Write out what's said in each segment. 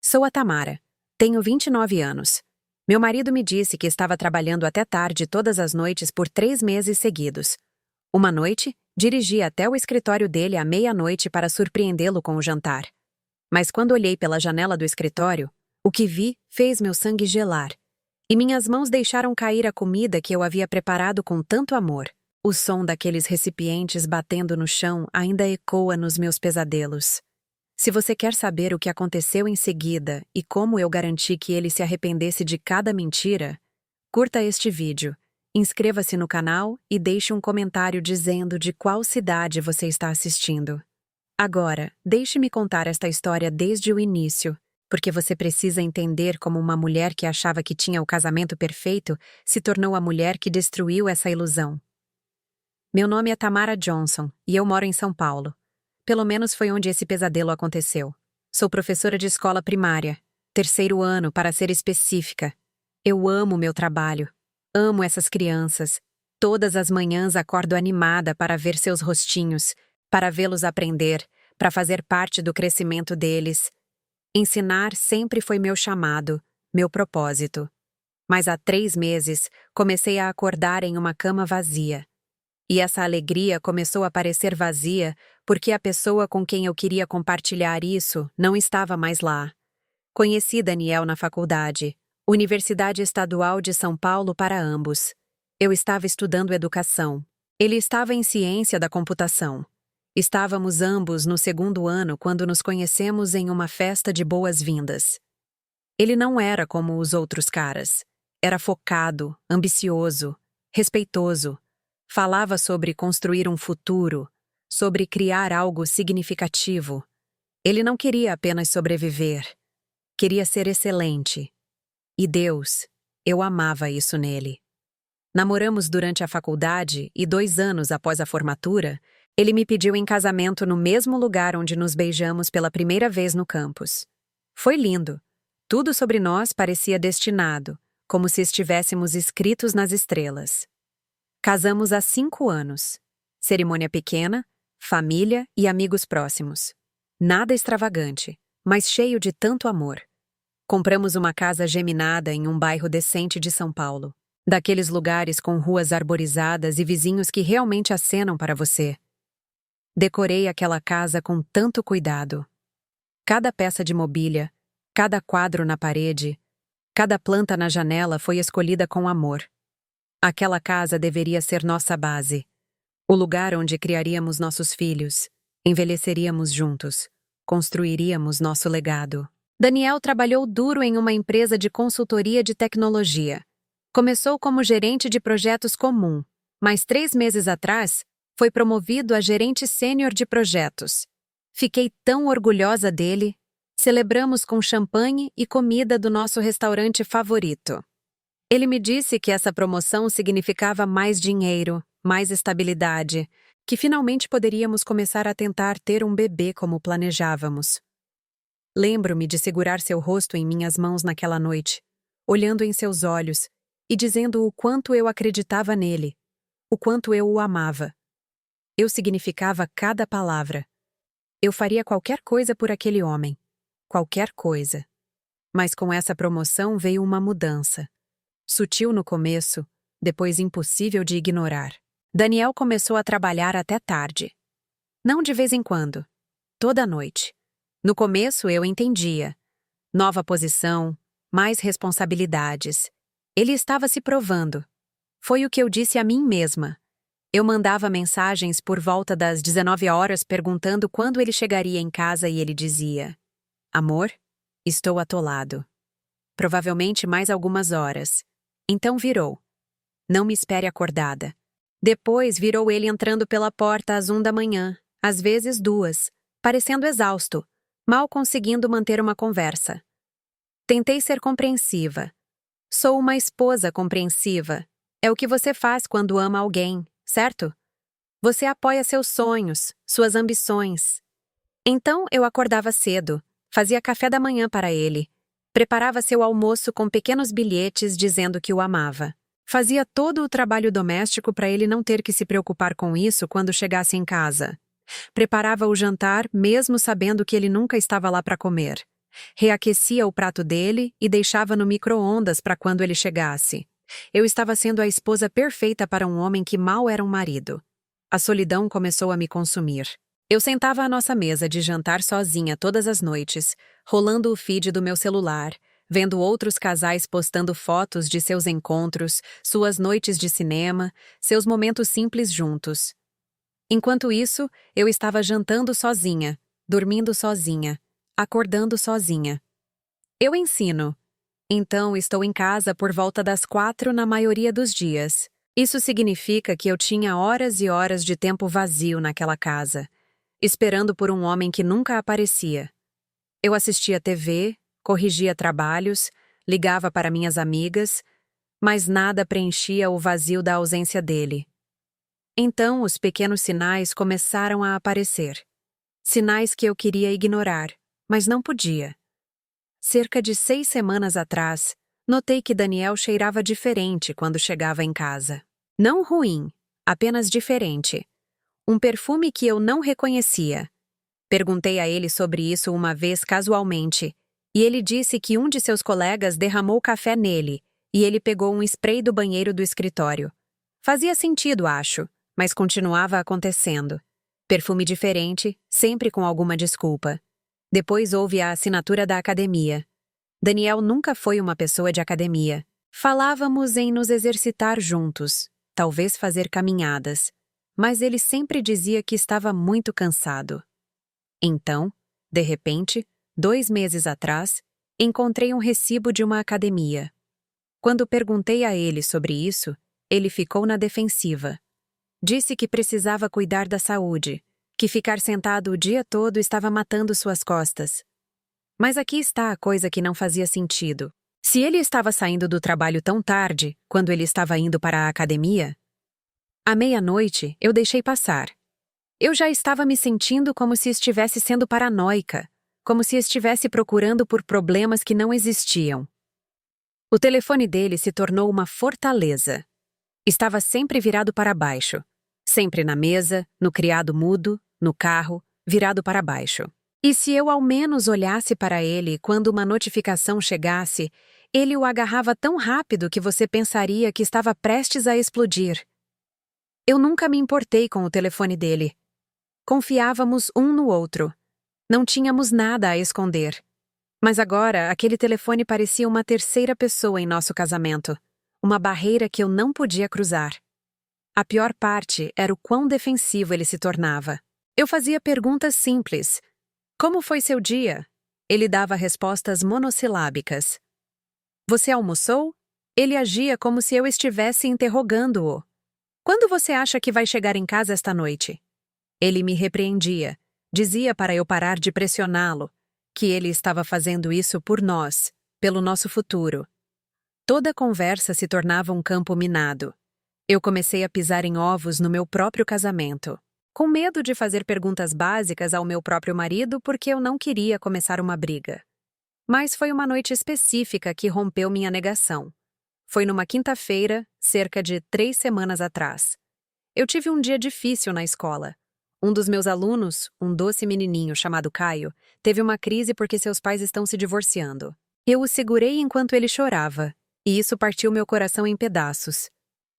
Sou a Tamara. Tenho 29 anos. Meu marido me disse que estava trabalhando até tarde todas as noites por 3 meses seguidos. Uma noite, dirigi até o escritório dele à meia-noite para surpreendê-lo com o jantar. Mas quando olhei pela janela do escritório, o que vi fez meu sangue gelar. E minhas mãos deixaram cair a comida que eu havia preparado com tanto amor. O som daqueles recipientes batendo no chão ainda ecoa nos meus pesadelos. Se você quer saber o que aconteceu em seguida e como eu garanti que ele se arrependesse de cada mentira, curta este vídeo, inscreva-se no canal e deixe um comentário dizendo de qual cidade você está assistindo. Agora, deixe-me contar esta história desde o início, porque você precisa entender como uma mulher que achava que tinha o casamento perfeito se tornou a mulher que destruiu essa ilusão. Meu nome é Tamara Johnson e eu moro em São Paulo. Pelo menos foi onde esse pesadelo aconteceu. Sou professora de escola primária, 3º ano, para ser específica. Eu amo meu trabalho. Amo essas crianças. Todas as manhãs acordo animada para ver seus rostinhos, para vê-los aprender, para fazer parte do crescimento deles. Ensinar sempre foi meu chamado, meu propósito. Mas há 3 meses, comecei a acordar em uma cama vazia. E essa alegria começou a parecer vazia porque a pessoa com quem eu queria compartilhar isso não estava mais lá. Conheci Daniel na faculdade, Universidade Estadual de São Paulo para ambos. Eu estava estudando educação. Ele estava em ciência da computação. Estávamos ambos no 2º ano quando nos conhecemos em uma festa de boas-vindas. Ele não era como os outros caras. Era focado, ambicioso, respeitoso. Falava sobre construir um futuro, sobre criar algo significativo. Ele não queria apenas sobreviver. Queria ser excelente. E Deus, eu amava isso nele. Namoramos durante a faculdade e 2 anos após a formatura, ele me pediu em casamento no mesmo lugar onde nos beijamos pela primeira vez no campus. Foi lindo. Tudo sobre nós parecia destinado, como se estivéssemos escritos nas estrelas. Casamos há 5 anos. Cerimônia pequena, família e amigos próximos. Nada extravagante, mas cheio de tanto amor. Compramos uma casa geminada em um bairro decente de São Paulo. Daqueles lugares com ruas arborizadas e vizinhos que realmente acenam para você. Decorei aquela casa com tanto cuidado. Cada peça de mobília, cada quadro na parede, cada planta na janela foi escolhida com amor. Aquela casa deveria ser nossa base. O lugar onde criaríamos nossos filhos, envelheceríamos juntos, construiríamos nosso legado. Daniel trabalhou duro em uma empresa de consultoria de tecnologia. Começou como gerente de projetos comum, mas 3 meses atrás foi promovido a gerente sênior de projetos. Fiquei tão orgulhosa dele. Celebramos com champanhe e comida do nosso restaurante favorito. Ele me disse que essa promoção significava mais dinheiro, mais estabilidade, que finalmente poderíamos começar a tentar ter um bebê como planejávamos. Lembro-me de segurar seu rosto em minhas mãos naquela noite, olhando em seus olhos e dizendo o quanto eu acreditava nele, o quanto eu o amava. Eu significava cada palavra. Eu faria qualquer coisa por aquele homem, qualquer coisa. Mas com essa promoção veio uma mudança. Sutil no começo, depois impossível de ignorar. Daniel começou a trabalhar até tarde. Não de vez em quando. Toda noite. No começo eu entendia. Nova posição, mais responsabilidades. Ele estava se provando. Foi o que eu disse a mim mesma. Eu mandava mensagens por volta das 19 horas perguntando quando ele chegaria em casa e ele dizia: "Amor, estou atolado." Provavelmente mais algumas horas. Então virou. Não me espere acordada. Depois virou ele entrando pela porta às 1 da manhã, às vezes 2, parecendo exausto, mal conseguindo manter uma conversa. Tentei ser compreensiva. Sou uma esposa compreensiva. É o que você faz quando ama alguém, certo? Você apoia seus sonhos, suas ambições. Então eu acordava cedo, fazia café da manhã para ele. Preparava seu almoço com pequenos bilhetes dizendo que o amava. Fazia todo o trabalho doméstico para ele não ter que se preocupar com isso quando chegasse em casa. Preparava o jantar mesmo sabendo que ele nunca estava lá para comer. Reaquecia o prato dele e deixava no micro-ondas para quando ele chegasse. Eu estava sendo a esposa perfeita para um homem que mal era um marido. A solidão começou a me consumir. Eu sentava à nossa mesa de jantar sozinha todas as noites, rolando o feed do meu celular, vendo outros casais postando fotos de seus encontros, suas noites de cinema, seus momentos simples juntos. Enquanto isso, eu estava jantando sozinha, dormindo sozinha, acordando sozinha. Eu ensino. Então, estou em casa por volta das 4 na maioria dos dias. Isso significa que eu tinha horas e horas de tempo vazio naquela casa, esperando por um homem que nunca aparecia. Eu assistia TV, corrigia trabalhos, ligava para minhas amigas, mas nada preenchia o vazio da ausência dele. Então, os pequenos sinais começaram a aparecer. Sinais que eu queria ignorar, mas não podia. Cerca de 6 semanas atrás, notei que Daniel cheirava diferente quando chegava em casa. Não ruim, apenas diferente. Um perfume que eu não reconhecia. Perguntei a ele sobre isso uma vez casualmente, e ele disse que um de seus colegas derramou café nele, e ele pegou um spray do banheiro do escritório. Fazia sentido, acho, mas continuava acontecendo. Perfume diferente, sempre com alguma desculpa. Depois houve a assinatura da academia. Daniel nunca foi uma pessoa de academia. Falávamos em nos exercitar juntos, talvez fazer caminhadas, mas ele sempre dizia que estava muito cansado. Então, de repente, 2 meses atrás, encontrei um recibo de uma academia. Quando perguntei a ele sobre isso, ele ficou na defensiva. Disse que precisava cuidar da saúde, que ficar sentado o dia todo estava matando suas costas. Mas aqui está a coisa que não fazia sentido. Se ele estava saindo do trabalho tão tarde, quando ele estava indo para a academia, à meia-noite eu deixei passar. Eu já estava me sentindo como se estivesse sendo paranoica, como se estivesse procurando por problemas que não existiam. O telefone dele se tornou uma fortaleza. Estava sempre virado para baixo. Sempre na mesa, no criado mudo, no carro, virado para baixo. E se eu ao menos olhasse para ele quando uma notificação chegasse, ele o agarrava tão rápido que você pensaria que estava prestes a explodir. Eu nunca me importei com o telefone dele. Confiávamos um no outro. Não tínhamos nada a esconder. Mas agora, aquele telefone parecia uma terceira pessoa em nosso casamento. Uma barreira que eu não podia cruzar. A pior parte era o quão defensivo ele se tornava. Eu fazia perguntas simples. Como foi seu dia? Ele dava respostas monossilábicas. Você almoçou? Ele agia como se eu estivesse interrogando-o. Quando você acha que vai chegar em casa esta noite? Ele me repreendia. Dizia para eu parar de pressioná-lo, que ele estava fazendo isso por nós, pelo nosso futuro. Toda conversa se tornava um campo minado. Eu comecei a pisar em ovos no meu próprio casamento, com medo de fazer perguntas básicas ao meu próprio marido porque eu não queria começar uma briga. Mas foi uma noite específica que rompeu minha negação. Foi numa quinta-feira, cerca de 3 semanas atrás. Eu tive um dia difícil na escola. Um dos meus alunos, um doce menininho chamado Caio, teve uma crise porque seus pais estão se divorciando. Eu o segurei enquanto ele chorava, e isso partiu meu coração em pedaços.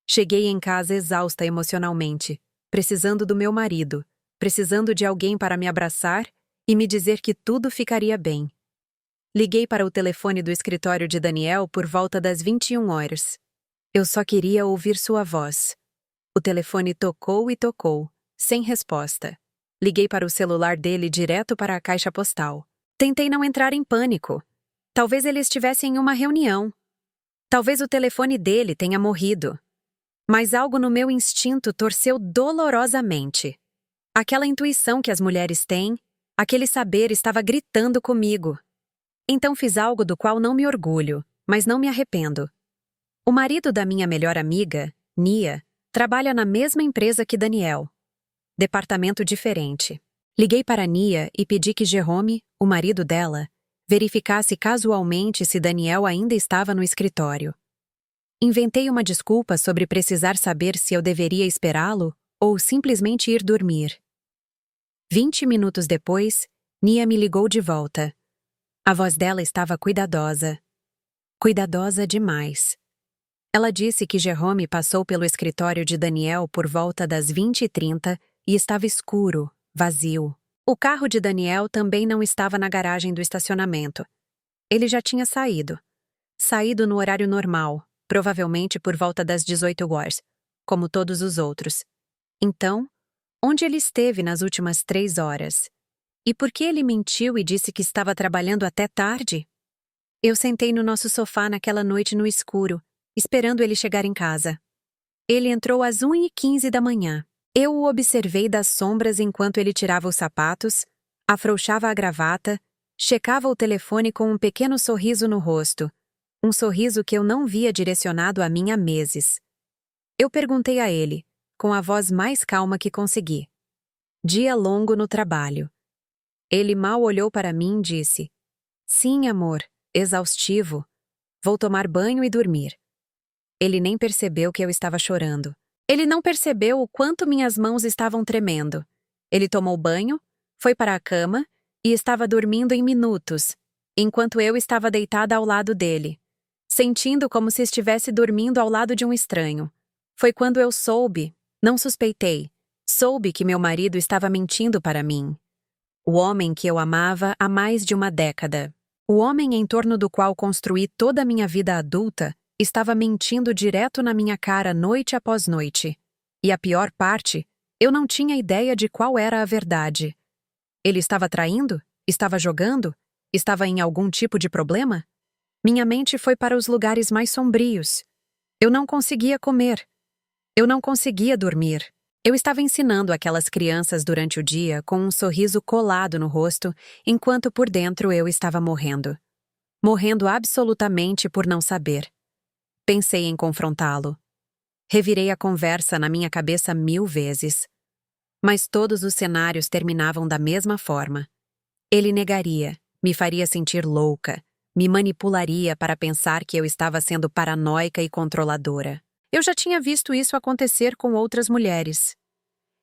Cheguei em casa exausta emocionalmente, precisando do meu marido, precisando de alguém para me abraçar e me dizer que tudo ficaria bem. Liguei para o telefone do escritório de Daniel por volta das 21 horas. Eu só queria ouvir sua voz. O telefone tocou e tocou, sem resposta. Liguei para o celular dele direto para a caixa postal. Tentei não entrar em pânico. Talvez ele estivesse em uma reunião. Talvez o telefone dele tenha morrido. Mas algo no meu instinto torceu dolorosamente. Aquela intuição que as mulheres têm, aquele saber estava gritando comigo. Então fiz algo do qual não me orgulho, mas não me arrependo. O marido da minha melhor amiga, Nia, trabalha na mesma empresa que Daniel. Departamento diferente. Liguei para Nia e pedi que Jerome, o marido dela, verificasse casualmente se Daniel ainda estava no escritório. Inventei uma desculpa sobre precisar saber se eu deveria esperá-lo ou simplesmente ir dormir. 20 minutos depois, Nia me ligou de volta. A voz dela estava cuidadosa. Cuidadosa demais. Ela disse que Jerome passou pelo escritório de Daniel por volta das 20h30 e estava escuro, vazio. O carro de Daniel também não estava na garagem do estacionamento. Ele já tinha saído. Saído no horário normal, provavelmente por volta das 18 horas, como todos os outros. Então, onde ele esteve nas últimas 3 horas? E por que ele mentiu e disse que estava trabalhando até tarde? Eu sentei no nosso sofá naquela noite no escuro, esperando ele chegar em casa. Ele entrou às 1h15 da manhã. Eu o observei das sombras enquanto ele tirava os sapatos, afrouxava a gravata, checava o telefone com um pequeno sorriso no rosto, um sorriso que eu não via direcionado a mim há meses. Eu perguntei a ele, com a voz mais calma que consegui. Dia longo no trabalho. Ele mal olhou para mim e disse: Sim, amor, exaustivo. Vou tomar banho e dormir. Ele nem percebeu que eu estava chorando. Ele não percebeu o quanto minhas mãos estavam tremendo. Ele tomou banho, foi para a cama e estava dormindo em minutos, enquanto eu estava deitada ao lado dele, sentindo como se estivesse dormindo ao lado de um estranho. Foi quando eu soube, não suspeitei, soube que meu marido estava mentindo para mim. O homem que eu amava há mais de uma década. O homem em torno do qual construí toda a minha vida adulta estava mentindo direto na minha cara noite após noite. E a pior parte, eu não tinha ideia de qual era a verdade. Ele estava traindo? Estava jogando? Estava em algum tipo de problema? Minha mente foi para os lugares mais sombrios. Eu não conseguia comer. Eu não conseguia dormir. Eu estava ensinando aquelas crianças durante o dia com um sorriso colado no rosto, enquanto por dentro eu estava morrendo. Morrendo absolutamente por não saber. Pensei em confrontá-lo. Revirei a conversa na minha cabeça 1000 vezes. Mas todos os cenários terminavam da mesma forma. Ele negaria, me faria sentir louca, me manipularia para pensar que eu estava sendo paranoica e controladora. Eu já tinha visto isso acontecer com outras mulheres.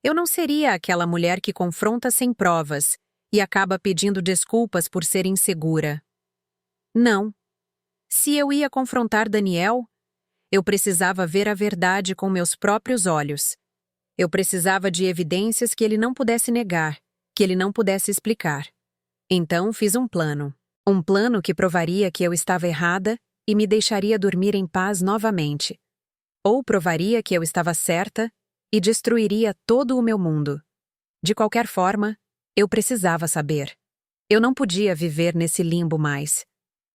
Eu não seria aquela mulher que confronta sem provas e acaba pedindo desculpas por ser insegura. Não. Se eu ia confrontar Daniel, eu precisava ver a verdade com meus próprios olhos. Eu precisava de evidências que ele não pudesse negar, que ele não pudesse explicar. Então fiz um plano. Um plano que provaria que eu estava errada e me deixaria dormir em paz novamente. Ou provaria que eu estava certa e destruiria todo o meu mundo. De qualquer forma, eu precisava saber. Eu não podia viver nesse limbo mais.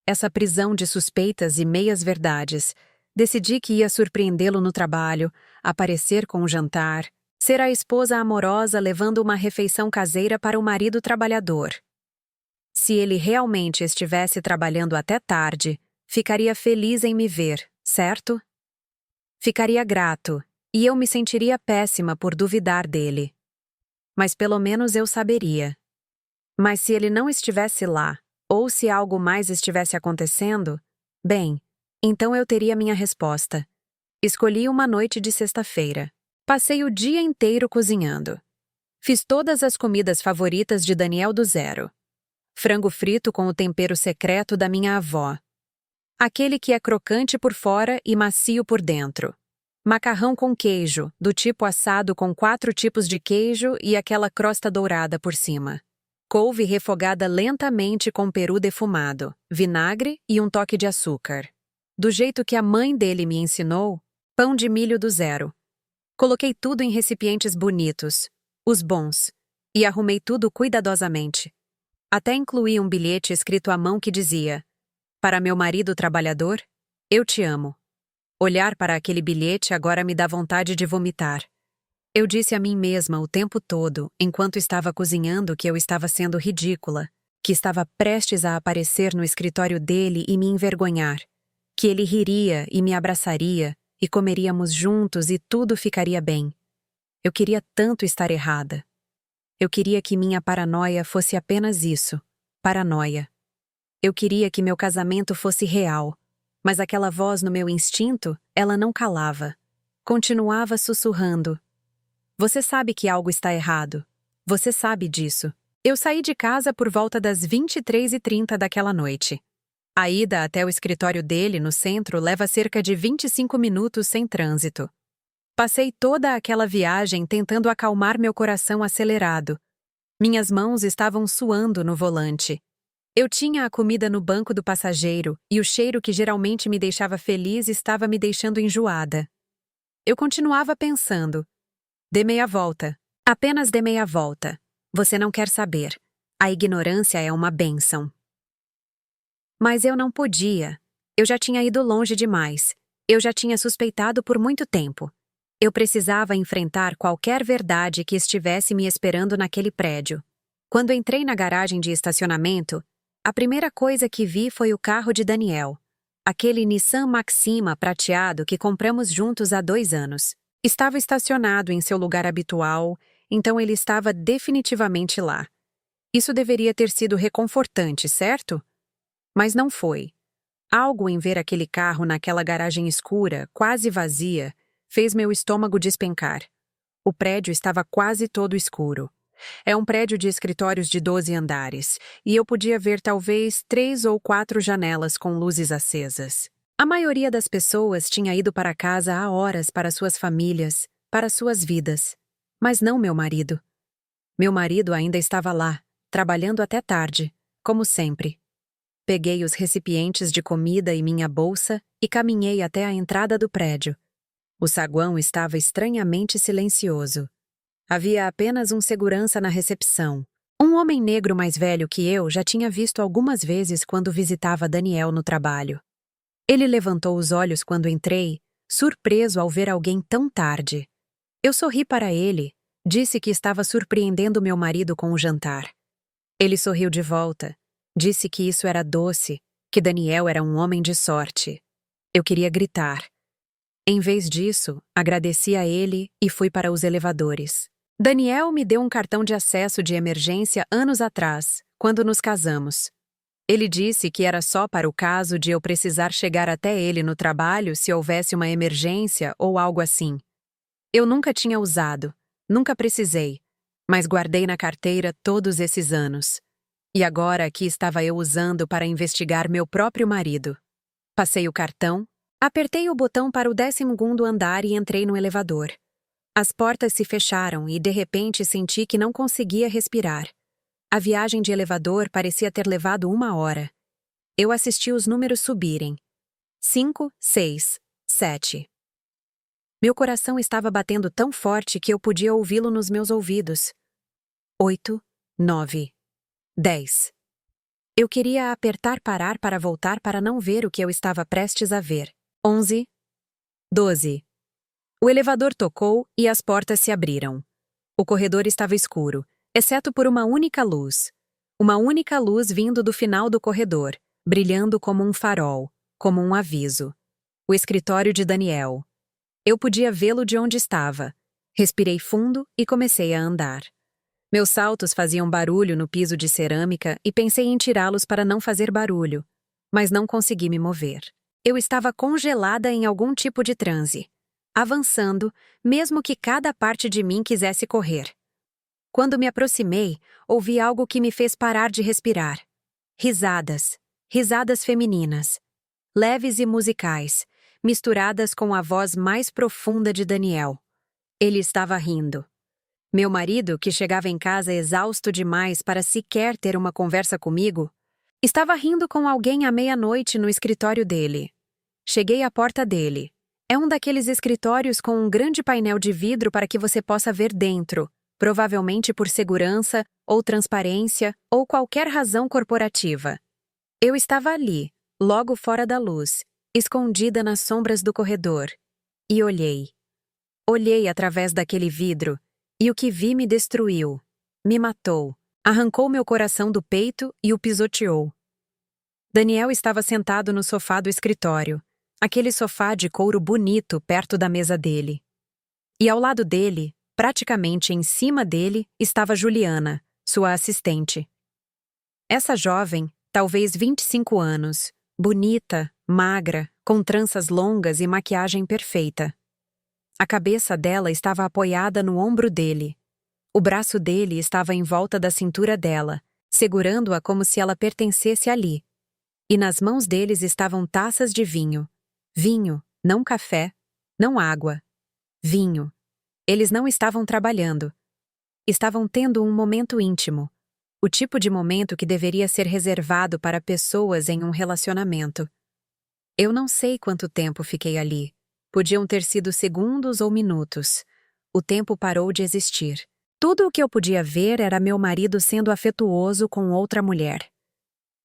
Essa prisão de suspeitas e meias-verdades. Decidi que ia surpreendê-lo no trabalho, aparecer com um jantar, ser a esposa amorosa levando uma refeição caseira para o marido trabalhador. Se ele realmente estivesse trabalhando até tarde, ficaria feliz em me ver, certo? Ficaria grato, e eu me sentiria péssima por duvidar dele. Mas pelo menos eu saberia. Mas se ele não estivesse lá, ou se algo mais estivesse acontecendo, bem, então eu teria minha resposta. Escolhi uma noite de sexta-feira. Passei o dia inteiro cozinhando. Fiz todas as comidas favoritas de Daniel do zero. Frango frito com o tempero secreto da minha avó. Aquele que é crocante por fora e macio por dentro. Macarrão com queijo, do tipo assado com 4 tipos de queijo e aquela crosta dourada por cima. Couve refogada lentamente com peru defumado, vinagre e um toque de açúcar. Do jeito que a mãe dele me ensinou, pão de milho do zero. Coloquei tudo em recipientes bonitos, os bons, e arrumei tudo cuidadosamente. Até incluí um bilhete escrito à mão que dizia: Para meu marido trabalhador, eu te amo. Olhar para aquele bilhete agora me dá vontade de vomitar. Eu disse a mim mesma o tempo todo, enquanto estava cozinhando, que eu estava sendo ridícula, que estava prestes a aparecer no escritório dele e me envergonhar, que ele riria e me abraçaria e comeríamos juntos e tudo ficaria bem. Eu queria tanto estar errada. Eu queria que minha paranoia fosse apenas isso, paranoia. Eu queria que meu casamento fosse real, mas aquela voz no meu instinto, ela não calava. Continuava sussurrando. Você sabe que algo está errado. Você sabe disso. Eu saí de casa por volta das 23h30 daquela noite. A ida até o escritório dele, no centro, leva cerca de 25 minutos sem trânsito. Passei toda aquela viagem tentando acalmar meu coração acelerado. Minhas mãos estavam suando no volante. Eu tinha a comida no banco do passageiro e o cheiro que geralmente me deixava feliz estava me deixando enjoada. Eu continuava pensando. Dê meia volta. Apenas dê meia volta. Você não quer saber. A ignorância é uma bênção. Mas eu não podia. Eu já tinha ido longe demais. Eu já tinha suspeitado por muito tempo. Eu precisava enfrentar qualquer verdade que estivesse me esperando naquele prédio. Quando entrei na garagem de estacionamento, a primeira coisa que vi foi o carro de Daniel. Aquele Nissan Maxima prateado que compramos juntos há 2 anos. Estava estacionado em seu lugar habitual, então ele estava definitivamente lá. Isso deveria ter sido reconfortante, certo? Mas não foi. Algo em ver aquele carro naquela garagem escura, quase vazia, fez meu estômago despencar. O prédio estava quase todo escuro. É um prédio de escritórios de 12 andares, e eu podia ver talvez 3 ou 4 janelas com luzes acesas. A maioria das pessoas tinha ido para casa há horas para suas famílias, para suas vidas. Mas não meu marido. Meu marido ainda estava lá, trabalhando até tarde, como sempre. Peguei os recipientes de comida e minha bolsa e caminhei até a entrada do prédio. O saguão estava estranhamente silencioso. Havia apenas um segurança na recepção. Um homem negro mais velho que eu já tinha visto algumas vezes quando visitava Daniel no trabalho. Ele levantou os olhos quando entrei, surpreso ao ver alguém tão tarde. Eu sorri para ele, disse que estava surpreendendo meu marido com o jantar. Ele sorriu de volta, disse que isso era doce, que Daniel era um homem de sorte. Eu queria gritar. Em vez disso, agradeci a ele e fui para os elevadores. Daniel me deu um cartão de acesso de emergência anos atrás, quando nos casamos. Ele disse que era só para o caso de eu precisar chegar até ele no trabalho se houvesse uma emergência ou algo assim. Eu nunca tinha usado, nunca precisei, mas guardei na carteira todos esses anos. E agora aqui estava eu usando para investigar meu próprio marido. Passei o cartão, apertei o botão para o 12º andar e entrei no elevador. As portas se fecharam e, de repente, senti que não conseguia respirar. A viagem de elevador parecia ter levado 1 hora. Eu assisti os números subirem. 5, 6, 7. Meu coração estava batendo tão forte que eu podia ouvi-lo nos meus ouvidos. 8, 9, 10. Eu queria apertar parar para voltar para não ver o que eu estava prestes a ver. 11, 12. O elevador tocou e as portas se abriram. O corredor estava escuro, exceto por uma única luz. Uma única luz vindo do final do corredor, brilhando como um farol, como um aviso. O escritório de Daniel. Eu podia vê-lo de onde estava. Respirei fundo e comecei a andar. Meus saltos faziam barulho no piso de cerâmica e pensei em tirá-los para não fazer barulho, mas não consegui me mover. Eu estava congelada em algum tipo de transe, avançando, mesmo que cada parte de mim quisesse correr. Quando me aproximei, ouvi algo que me fez parar de respirar. Risadas. Risadas femininas. Leves e musicais, misturadas com a voz mais profunda de Daniel. Ele estava rindo. Meu marido, que chegava em casa exausto demais para sequer ter uma conversa comigo, estava rindo com alguém à meia-noite no escritório dele. Cheguei à porta dele. É um daqueles escritórios com um grande painel de vidro para que você possa ver dentro, provavelmente por segurança, ou transparência, ou qualquer razão corporativa. Eu estava ali, logo fora da luz, escondida nas sombras do corredor, e olhei. Olhei através daquele vidro, e o que vi me destruiu, me matou, arrancou meu coração do peito e o pisoteou. Daniel estava sentado no sofá do escritório, aquele sofá de couro bonito perto da mesa dele. E ao lado dele, praticamente em cima dele, estava Juliana, sua assistente. Essa jovem, talvez 25 anos, bonita, magra, com tranças longas e maquiagem perfeita. A cabeça dela estava apoiada no ombro dele. O braço dele estava em volta da cintura dela, segurando-a como se ela pertencesse ali. E nas mãos deles estavam taças de vinho. Vinho, não café, não água. Vinho. Eles não estavam trabalhando. Estavam tendo um momento íntimo. O tipo de momento que deveria ser reservado para pessoas em um relacionamento. Eu não sei quanto tempo fiquei ali. Podiam ter sido segundos ou minutos. O tempo parou de existir. Tudo o que eu podia ver era meu marido sendo afetuoso com outra mulher.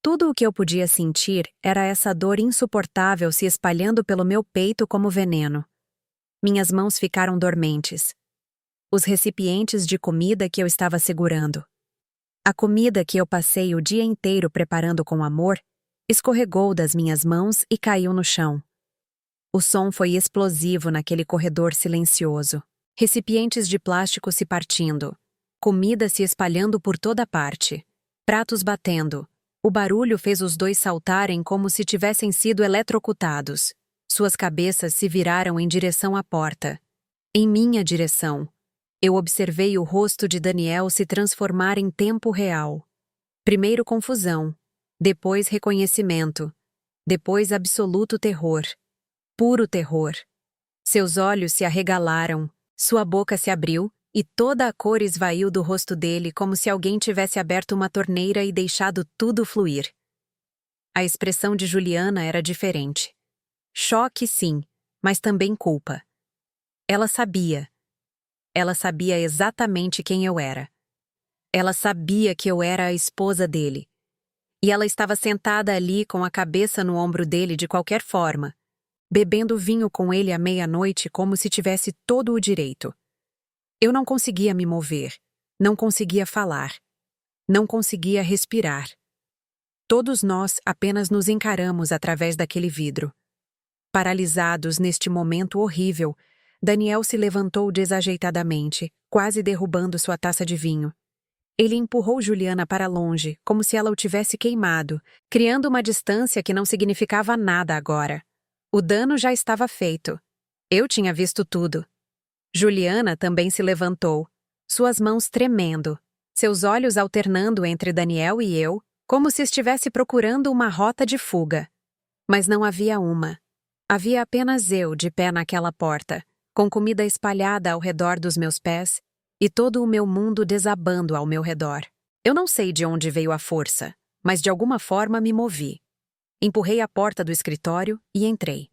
Tudo o que eu podia sentir era essa dor insuportável se espalhando pelo meu peito como veneno. Minhas mãos ficaram dormentes. Os recipientes de comida que eu estava segurando. A comida que eu passei o dia inteiro preparando com amor escorregou das minhas mãos e caiu no chão. O som foi explosivo naquele corredor silencioso. Recipientes de plástico se partindo. Comida se espalhando por toda parte. Pratos batendo. O barulho fez os dois saltarem como se tivessem sido eletrocutados. Suas cabeças se viraram em direção à porta. Em minha direção. Eu observei o rosto de Daniel se transformar em tempo real. Primeiro confusão. Depois reconhecimento. Depois absoluto terror. Puro terror. Seus olhos se arregalaram. Sua boca se abriu, e toda a cor esvaiu do rosto dele como se alguém tivesse aberto uma torneira e deixado tudo fluir. A expressão de Juliana era diferente. Choque, sim, mas também culpa. Ela sabia. Ela sabia exatamente quem eu era. Ela sabia que eu era a esposa dele. E ela estava sentada ali com a cabeça no ombro dele de qualquer forma, bebendo vinho com ele à meia-noite como se tivesse todo o direito. Eu não conseguia me mover, não conseguia falar, não conseguia respirar. Todos nós apenas nos encaramos através daquele vidro. Paralisados neste momento horrível, Daniel se levantou desajeitadamente, quase derrubando sua taça de vinho. Ele empurrou Juliana para longe, como se ela o tivesse queimado, criando uma distância que não significava nada agora. O dano já estava feito. Eu tinha visto tudo. Juliana também se levantou, suas mãos tremendo, seus olhos alternando entre Daniel e eu, como se estivesse procurando uma rota de fuga. Mas não havia uma. Havia apenas eu de pé naquela porta, com comida espalhada ao redor dos meus pés e todo o meu mundo desabando ao meu redor. Eu não sei de onde veio a força, mas de alguma forma me movi. Empurrei a porta do escritório e entrei.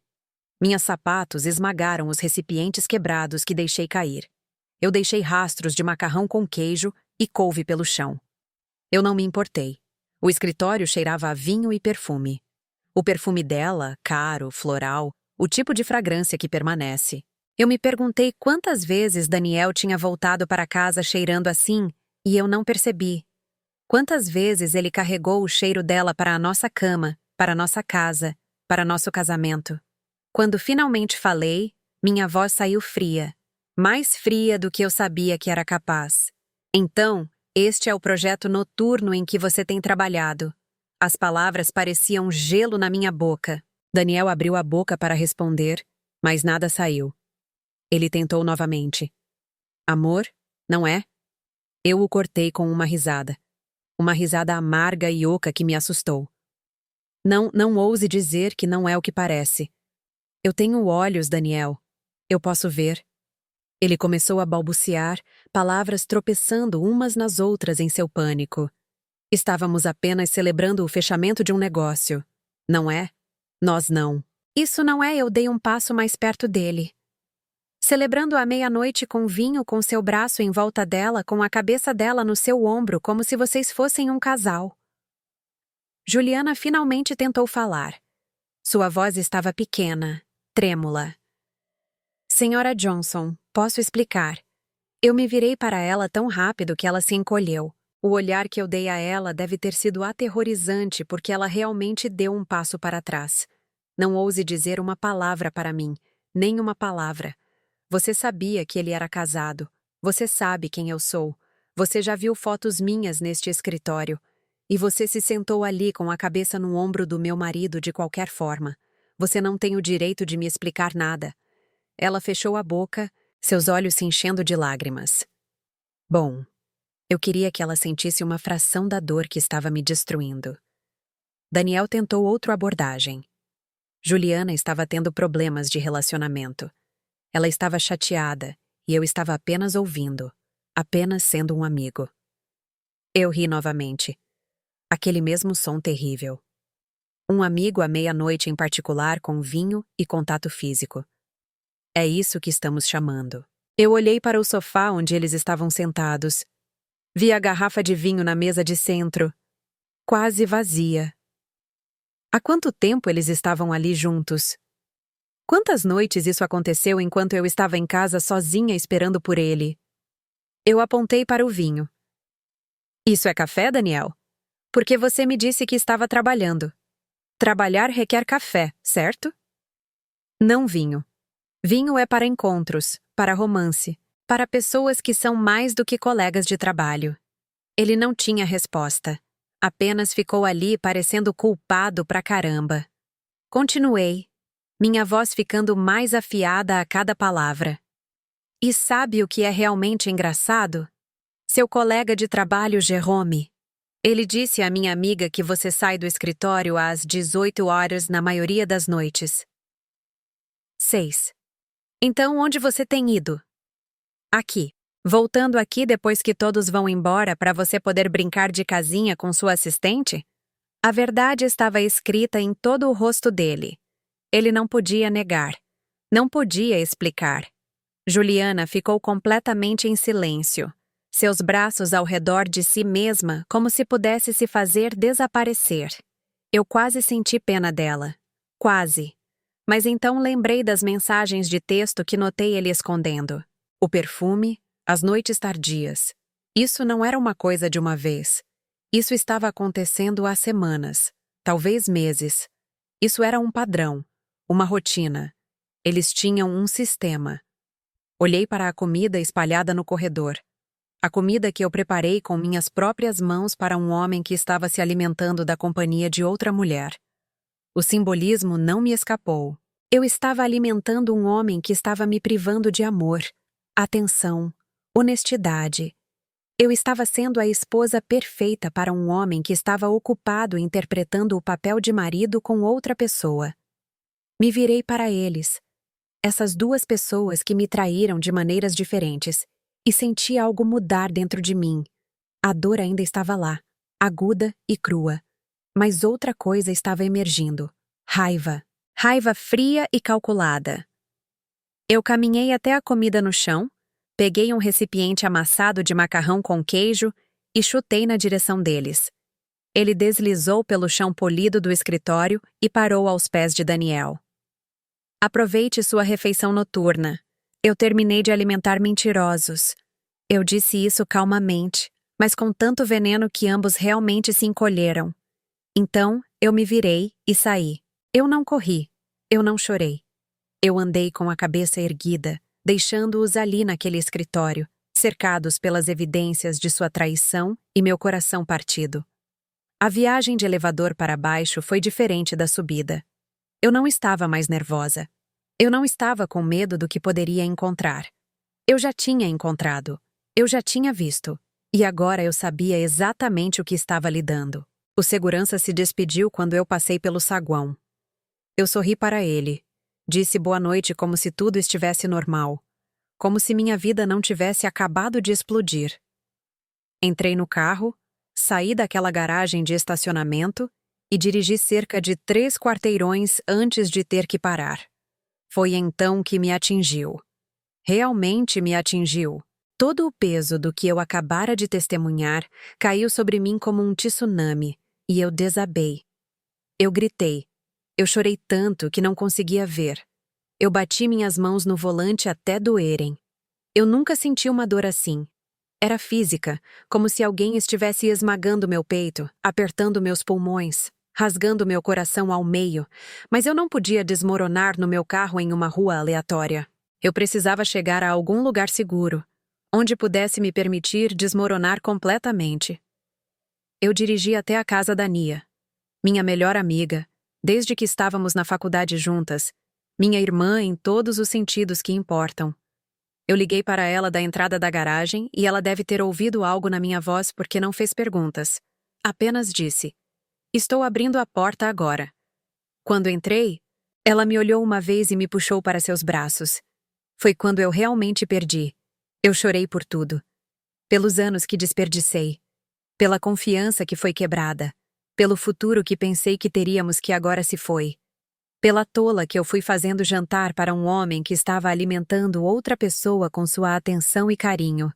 Minhas sapatos esmagaram os recipientes quebrados que deixei cair. Eu deixei rastros de macarrão com queijo e couve pelo chão. Eu não me importei. O escritório cheirava a vinho e perfume. O perfume dela, caro, floral, o tipo de fragrância que permanece. Eu me perguntei quantas vezes Daniel tinha voltado para casa cheirando assim e eu não percebi. Quantas vezes ele carregou o cheiro dela para a nossa cama, para a nossa casa, para nosso casamento. Quando finalmente falei, minha voz saiu fria, mais fria do que eu sabia que era capaz. Então, este é o projeto noturno em que você tem trabalhado. As palavras pareciam gelo na minha boca. Daniel abriu a boca para responder, mas nada saiu. Ele tentou novamente. Amor, não é? Eu o cortei com uma risada. Uma risada amarga e oca que me assustou. Não ouse dizer que não é o que parece. Eu tenho olhos, Daniel. Eu posso ver. Ele começou a balbuciar, palavras tropeçando umas nas outras em seu pânico. Estávamos apenas celebrando o fechamento de um negócio. Não é? Nós não. Isso não é, eu dei um passo mais perto dele. Celebrando à meia-noite com vinho com seu braço em volta dela, com a cabeça dela no seu ombro, como se vocês fossem um casal. Juliana finalmente tentou falar. Sua voz estava pequena, trêmula. Senhora Johnson, posso explicar. Eu me virei para ela tão rápido que ela se encolheu. O olhar que eu dei a ela deve ter sido aterrorizante porque ela realmente deu um passo para trás. Não ouse dizer uma palavra para mim, nem uma palavra. Você sabia que ele era casado. Você sabe quem eu sou. Você já viu fotos minhas neste escritório. E você se sentou ali com a cabeça no ombro do meu marido de qualquer forma. Você não tem o direito de me explicar nada. Ela fechou a boca, seus olhos se enchendo de lágrimas. Bom, eu queria que ela sentisse uma fração da dor que estava me destruindo. Daniel tentou outra abordagem. Juliana estava tendo problemas de relacionamento. Ela estava chateada e eu estava apenas ouvindo, apenas sendo um amigo. Eu ri novamente. Aquele mesmo som terrível. Um amigo à meia-noite em particular com vinho e contato físico. É isso que estamos chamando. Eu olhei para o sofá onde eles estavam sentados. Vi a garrafa de vinho na mesa de centro, quase vazia. Há quanto tempo eles estavam ali juntos? Quantas noites isso aconteceu enquanto eu estava em casa sozinha esperando por ele? Eu apontei para o vinho. Isso é café, Daniel? Porque você me disse que estava trabalhando. Trabalhar requer café, certo? Não vinho. Vinho é para encontros, para romance, para pessoas que são mais do que colegas de trabalho. Ele não tinha resposta. Apenas ficou ali parecendo culpado pra caramba. Continuei, minha voz ficando mais afiada a cada palavra. E sabe o que é realmente engraçado? Seu colega de trabalho, Jerome. Ele disse à minha amiga que você sai do escritório às 18 horas na maioria das noites. 6. Então, onde você tem ido? Aqui. Voltando aqui depois que todos vão embora para você poder brincar de casinha com sua assistente? A verdade estava escrita em todo o rosto dele. Ele não podia negar. Não podia explicar. Juliana ficou completamente em silêncio, seus braços ao redor de si mesma como se pudesse se fazer desaparecer. Eu quase senti pena dela. Quase. Mas então lembrei das mensagens de texto que notei ele escondendo. O perfume, as noites tardias. Isso não era uma coisa de uma vez. Isso estava acontecendo há semanas, talvez meses. Isso era um padrão, uma rotina. Eles tinham um sistema. Olhei para a comida espalhada no corredor. A comida que eu preparei com minhas próprias mãos para um homem que estava se alimentando da companhia de outra mulher. O simbolismo não me escapou. Eu estava alimentando um homem que estava me privando de amor, atenção, honestidade. Eu estava sendo a esposa perfeita para um homem que estava ocupado interpretando o papel de marido com outra pessoa. Me virei para eles, essas duas pessoas que me traíram de maneiras diferentes, e senti algo mudar dentro de mim. A dor ainda estava lá, aguda e crua. Mas outra coisa estava emergindo. Raiva. Raiva fria e calculada. Eu caminhei até a comida no chão, peguei um recipiente amassado de macarrão com queijo e chutei na direção deles. Ele deslizou pelo chão polido do escritório e parou aos pés de Daniel. Aproveite sua refeição noturna. Eu terminei de alimentar mentirosos. Eu disse isso calmamente, mas com tanto veneno que ambos realmente se encolheram. Então, eu me virei e saí. Eu não corri. Eu não chorei. Eu andei com a cabeça erguida, deixando-os ali naquele escritório, cercados pelas evidências de sua traição e meu coração partido. A viagem de elevador para baixo foi diferente da subida. Eu não estava mais nervosa. Eu não estava com medo do que poderia encontrar. Eu já tinha encontrado. Eu já tinha visto. E agora eu sabia exatamente o que estava lidando. O segurança se despediu quando eu passei pelo saguão. Eu sorri para ele. Disse boa noite como se tudo estivesse normal. Como se minha vida não tivesse acabado de explodir. Entrei no carro, saí daquela garagem de estacionamento e dirigi cerca de 3 quarteirões antes de ter que parar. Foi então que me atingiu. Realmente me atingiu. Todo o peso do que eu acabara de testemunhar caiu sobre mim como um tsunami, e eu desabei. Eu gritei. Eu chorei tanto que não conseguia ver. Eu bati minhas mãos no volante até doerem. Eu nunca senti uma dor assim. Era física, como se alguém estivesse esmagando meu peito, apertando meus pulmões, rasgando meu coração ao meio, mas eu não podia desmoronar no meu carro em uma rua aleatória. Eu precisava chegar a algum lugar seguro, onde pudesse me permitir desmoronar completamente. Eu dirigi até a casa da Nia, minha melhor amiga, desde que estávamos na faculdade juntas, minha irmã em todos os sentidos que importam. Eu liguei para ela da entrada da garagem e ela deve ter ouvido algo na minha voz porque não fez perguntas. Apenas disse: "Estou abrindo a porta agora." Quando entrei, ela me olhou uma vez e me puxou para seus braços. Foi quando eu realmente perdi. Eu chorei por tudo. Pelos anos que desperdicei. Pela confiança que foi quebrada. Pelo futuro que pensei que teríamos que agora se foi. Pela tola que eu fui fazendo jantar para um homem que estava alimentando outra pessoa com sua atenção e carinho.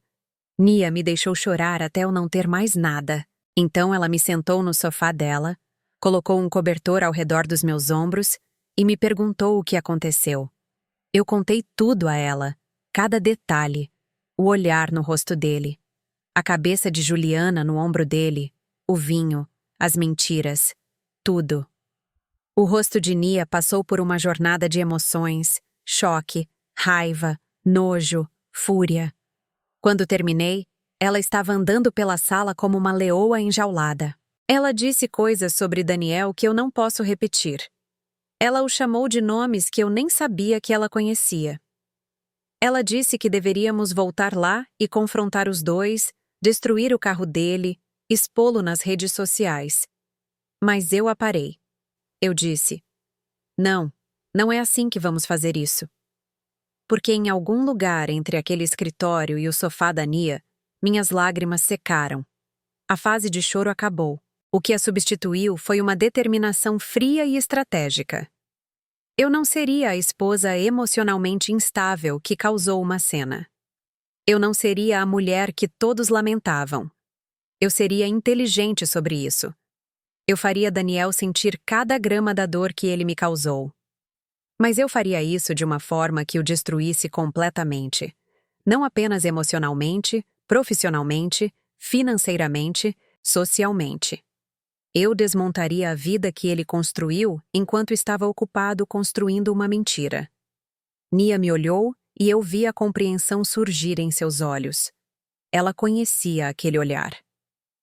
Nia me deixou chorar até eu não ter mais nada. Então ela me sentou no sofá dela, colocou um cobertor ao redor dos meus ombros e me perguntou o que aconteceu. Eu contei tudo a ela, cada detalhe, o olhar no rosto dele, a cabeça de Juliana no ombro dele, o vinho, as mentiras, tudo. O rosto de Nia passou por uma jornada de emoções, choque, raiva, nojo, fúria. Quando terminei, ela estava andando pela sala como uma leoa enjaulada. Ela disse coisas sobre Daniel que eu não posso repetir. Ela o chamou de nomes que eu nem sabia que ela conhecia. Ela disse que deveríamos voltar lá e confrontar os dois, destruir o carro dele, expô-lo nas redes sociais. Mas eu a parei. Eu disse: "Não, não é assim que vamos fazer isso." Porque em algum lugar entre aquele escritório e o sofá da Nia, minhas lágrimas secaram. A fase de choro acabou. O que a substituiu foi uma determinação fria e estratégica. Eu não seria a esposa emocionalmente instável que causou uma cena. Eu não seria a mulher que todos lamentavam. Eu seria inteligente sobre isso. Eu faria Daniel sentir cada grama da dor que ele me causou. Mas eu faria isso de uma forma que o destruísse completamente. Não apenas emocionalmente, profissionalmente, financeiramente, socialmente. Eu desmontaria a vida que ele construiu enquanto estava ocupado construindo uma mentira. Nia me olhou e eu vi a compreensão surgir em seus olhos. Ela conhecia aquele olhar.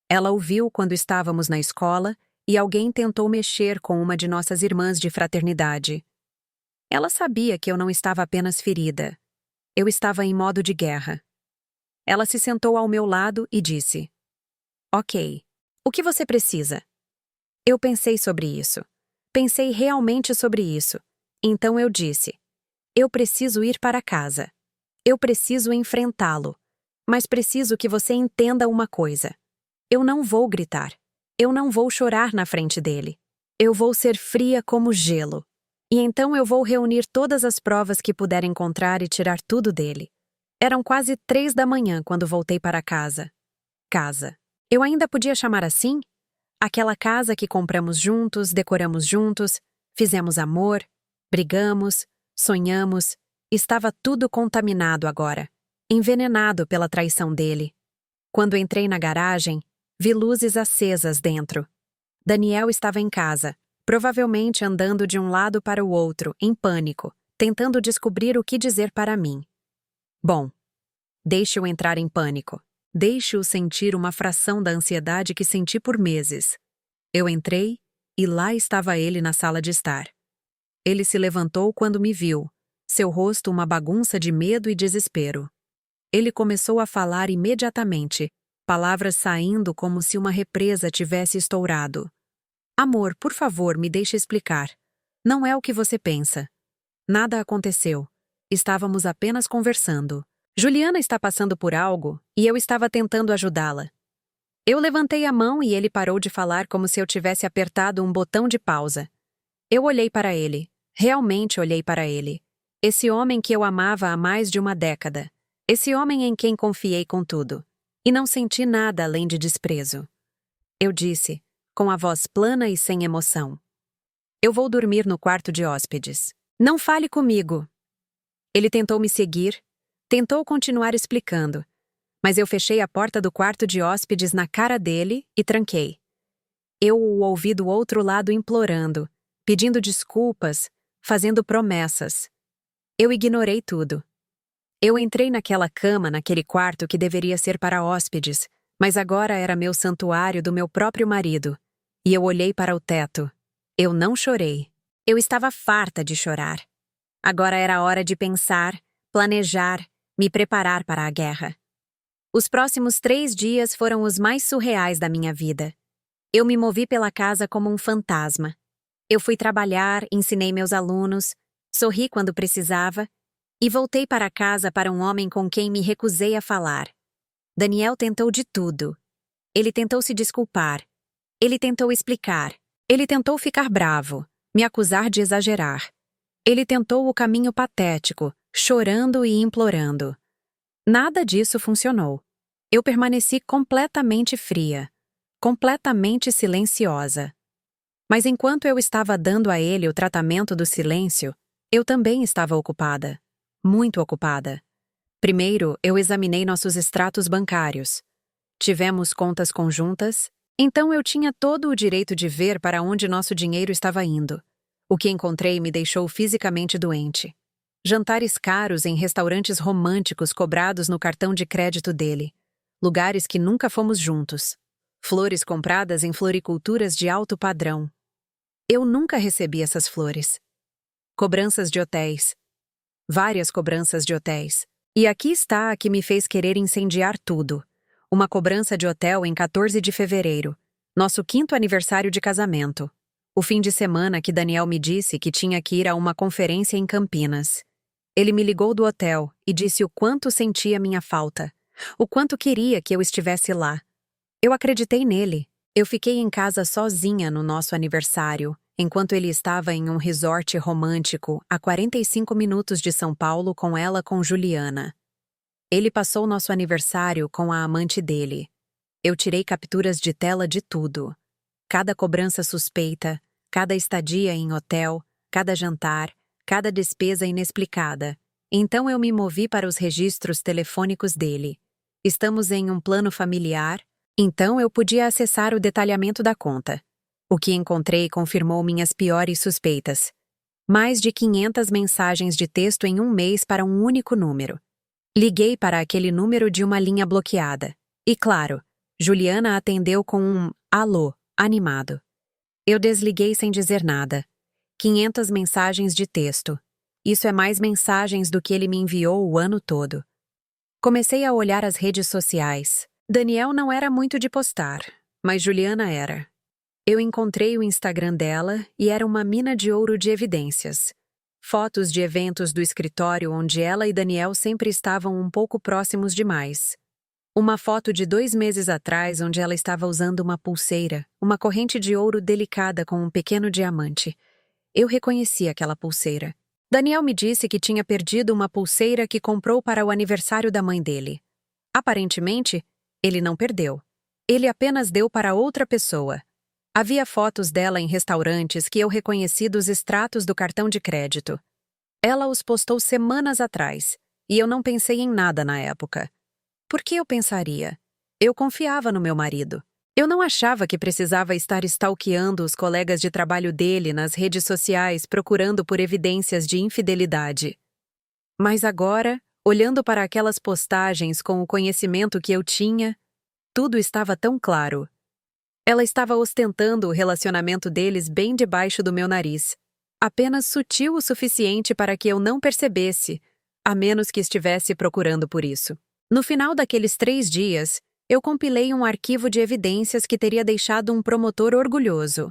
Ela o viu quando estávamos na escola e alguém tentou mexer com uma de nossas irmãs de fraternidade. Ela sabia que eu não estava apenas ferida. Eu estava em modo de guerra. Ela se sentou ao meu lado e disse: "Ok, o que você precisa?" Eu pensei sobre isso. Pensei realmente sobre isso. Então eu disse: "Eu preciso ir para casa. Eu preciso enfrentá-lo. Mas preciso que você entenda uma coisa. Eu não vou gritar. Eu não vou chorar na frente dele. Eu vou ser fria como gelo. E então eu vou reunir todas as provas que puder encontrar e tirar tudo dele." Eram quase 3 da manhã quando voltei para casa. Casa. Eu ainda podia chamar assim? Aquela casa que compramos juntos, decoramos juntos, fizemos amor, brigamos, sonhamos. Estava tudo contaminado agora, envenenado pela traição dele. Quando entrei na garagem, vi luzes acesas dentro. Daniel estava em casa, provavelmente andando de um lado para o outro, em pânico, tentando descobrir o que dizer para mim. Bom, deixe-o entrar em pânico. Deixe-o sentir uma fração da ansiedade que senti por meses. Eu entrei e lá estava ele na sala de estar. Ele se levantou quando me viu, seu rosto uma bagunça de medo e desespero. Ele começou a falar imediatamente, palavras saindo como se uma represa tivesse estourado. "Amor, por favor, me deixe explicar. Não é o que você pensa. Nada aconteceu. Estávamos apenas conversando. Juliana está passando por algo e eu estava tentando ajudá-la." Eu levantei a mão e ele parou de falar como se eu tivesse apertado um botão de pausa. Eu olhei para ele. Realmente olhei para ele. Esse homem que eu amava há mais de uma década. Esse homem em quem confiei com tudo. E não senti nada além de desprezo. Eu disse, com a voz plana e sem emoção: "Eu vou dormir no quarto de hóspedes. Não fale comigo." Ele tentou me seguir, tentou continuar explicando, mas eu fechei a porta do quarto de hóspedes na cara dele e tranquei. Eu o ouvi do outro lado implorando, pedindo desculpas, fazendo promessas. Eu ignorei tudo. Eu entrei naquela cama, naquele quarto que deveria ser para hóspedes, mas agora era meu santuário do meu próprio marido. E eu olhei para o teto. Eu não chorei. Eu estava farta de chorar. Agora era hora de pensar, planejar, me preparar para a guerra. Os próximos 3 dias foram os mais surreais da minha vida. Eu me movi pela casa como um fantasma. Eu fui trabalhar, ensinei meus alunos, sorri quando precisava e voltei para casa para um homem com quem me recusei a falar. Daniel tentou de tudo. Ele tentou se desculpar. Ele tentou explicar. Ele tentou ficar bravo, me acusar de exagerar. Ele tentou o caminho patético, chorando e implorando. Nada disso funcionou. Eu permaneci completamente fria, completamente silenciosa. Mas enquanto eu estava dando a ele o tratamento do silêncio, eu também estava ocupada. Muito ocupada. Primeiro, eu examinei nossos extratos bancários. Tivemos contas conjuntas, então eu tinha todo o direito de ver para onde nosso dinheiro estava indo. O que encontrei me deixou fisicamente doente. Jantares caros em restaurantes românticos cobrados no cartão de crédito dele. Lugares que nunca fomos juntos. Flores compradas em floriculturas de alto padrão. Eu nunca recebi essas flores. Cobranças de hotéis. Várias cobranças de hotéis. E aqui está a que me fez querer incendiar tudo. Uma cobrança de hotel em 14 de fevereiro. Nosso 5º aniversário de casamento. O fim de semana que Daniel me disse que tinha que ir a uma conferência em Campinas. Ele me ligou do hotel e disse o quanto sentia minha falta. O quanto queria que eu estivesse lá. Eu acreditei nele. Eu fiquei em casa sozinha no nosso aniversário, enquanto ele estava em um resort romântico a 45 minutos de São Paulo com Juliana. Ele passou nosso aniversário com a amante dele. Eu tirei capturas de tela de tudo. Cada cobrança suspeita, cada estadia em hotel, cada jantar, cada despesa inexplicada. Então eu me movi para os registros telefônicos dele. Estamos em um plano familiar, então eu podia acessar o detalhamento da conta. O que encontrei confirmou minhas piores suspeitas. Mais de 500 mensagens de texto em um mês para um único número. Liguei para aquele número de uma linha bloqueada. E claro, Juliana atendeu com um alô animado. Eu desliguei sem dizer nada. 500 mensagens de texto. Isso é mais mensagens do que ele me enviou o ano todo. Comecei a olhar as redes sociais. Daniel não era muito de postar, mas Juliana era. Eu encontrei o Instagram dela e era uma mina de ouro de evidências. Fotos de eventos do escritório onde ela e Daniel sempre estavam um pouco próximos demais. Uma foto de 2 meses atrás onde ela estava usando uma pulseira, uma corrente de ouro delicada com um pequeno diamante. Eu reconheci aquela pulseira. Daniel me disse que tinha perdido uma pulseira que comprou para o aniversário da mãe dele. Aparentemente, ele não perdeu. Ele apenas deu para outra pessoa. Havia fotos dela em restaurantes que eu reconheci dos extratos do cartão de crédito. Ela os postou semanas atrás, e eu não pensei em nada na época. Por que eu pensaria? Eu confiava no meu marido. Eu não achava que precisava estar stalkeando os colegas de trabalho dele nas redes sociais procurando por evidências de infidelidade. Mas agora, olhando para aquelas postagens com o conhecimento que eu tinha, tudo estava tão claro. Ela estava ostentando o relacionamento deles bem debaixo do meu nariz. Apenas sutil o suficiente para que eu não percebesse, a menos que estivesse procurando por isso. No final daqueles 3 dias, eu compilei um arquivo de evidências que teria deixado um promotor orgulhoso.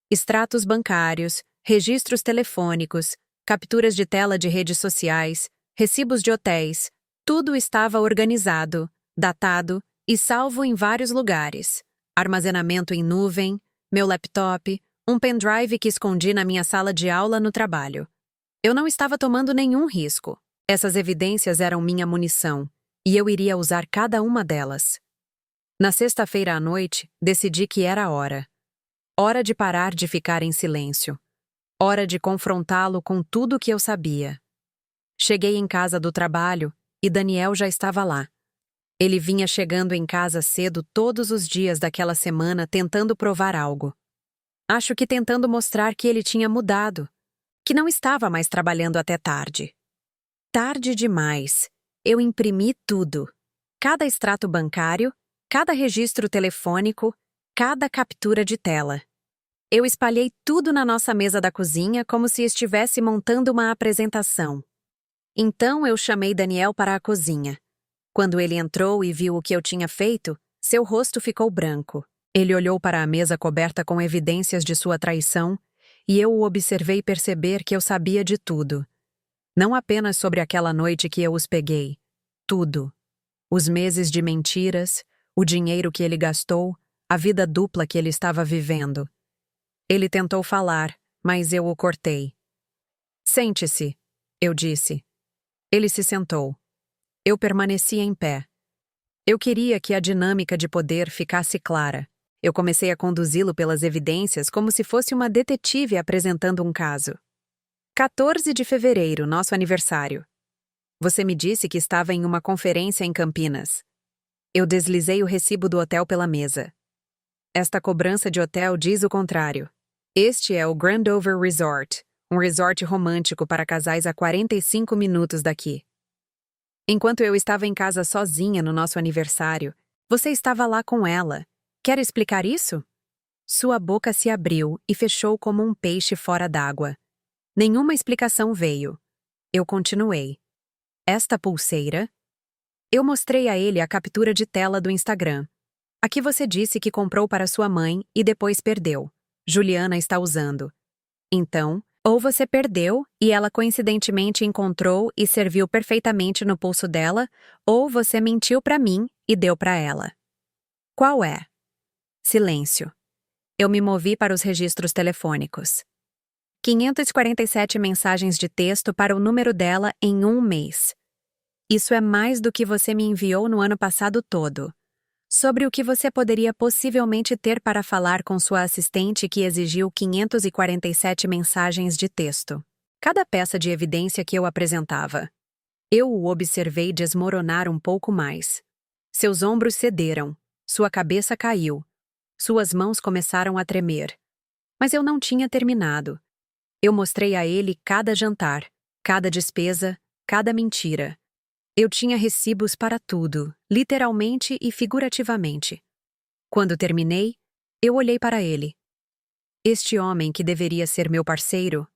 Extratos bancários, registros telefônicos, capturas de tela de redes sociais, recibos de hotéis, tudo estava organizado, datado e salvo em vários lugares. Armazenamento em nuvem, meu laptop, um pendrive que escondi na minha sala de aula no trabalho. Eu não estava tomando nenhum risco. Essas evidências eram minha munição, e eu iria usar cada uma delas. Na sexta-feira à noite, decidi que era a hora. Hora de parar de ficar em silêncio. Hora de confrontá-lo com tudo o que eu sabia. Cheguei em casa do trabalho e Daniel já estava lá. Ele vinha chegando em casa cedo todos os dias daquela semana tentando provar algo. Acho que tentando mostrar que ele tinha mudado, que não estava mais trabalhando até tarde. Tarde demais. Eu imprimi tudo. Cada extrato bancário, cada registro telefônico, cada captura de tela. Eu espalhei tudo na nossa mesa da cozinha como se estivesse montando uma apresentação. Então eu chamei Daniel para a cozinha. Quando ele entrou e viu o que eu tinha feito, seu rosto ficou branco. Ele olhou para a mesa coberta com evidências de sua traição e eu o observei perceber que eu sabia de tudo. Não apenas sobre aquela noite que eu os peguei. Tudo. Os meses de mentiras, o dinheiro que ele gastou, a vida dupla que ele estava vivendo. Ele tentou falar, mas eu o cortei. Sente-se, eu disse. Ele se sentou. Eu permaneci em pé. Eu queria que a dinâmica de poder ficasse clara. Eu comecei a conduzi-lo pelas evidências como se fosse uma detetive apresentando um caso. 14 de fevereiro, nosso aniversário. Você me disse que estava em uma conferência em Campinas. Eu deslizei o recibo do hotel pela mesa. Esta cobrança de hotel diz o contrário. Este é o Grandover Resort, um resort romântico para casais a 45 minutos daqui. Enquanto eu estava em casa sozinha no nosso aniversário, você estava lá com ela. Quer explicar isso? Sua boca se abriu e fechou como um peixe fora d'água. Nenhuma explicação veio. Eu continuei. Esta pulseira? Eu mostrei a ele a captura de tela do Instagram. A que você disse que comprou para sua mãe e depois perdeu. Juliana está usando. Então, ou você perdeu e ela coincidentemente encontrou e serviu perfeitamente no pulso dela, ou você mentiu para mim e deu para ela. Qual é? Silêncio. Eu me movi para os registros telefônicos. 547 mensagens de texto para o número dela em um mês. Isso é mais do que você me enviou no ano passado todo. Sobre o que você poderia possivelmente ter para falar com sua assistente que exigiu 547 mensagens de texto. Cada peça de evidência que eu apresentava. Eu o observei desmoronar um pouco mais. Seus ombros cederam, sua cabeça caiu, suas mãos começaram a tremer. Mas eu não tinha terminado. Eu mostrei a ele cada jantar, cada despesa, cada mentira. Eu tinha recibos para tudo, literalmente e figurativamente. Quando terminei, eu olhei para ele. Este homem que deveria ser meu parceiro,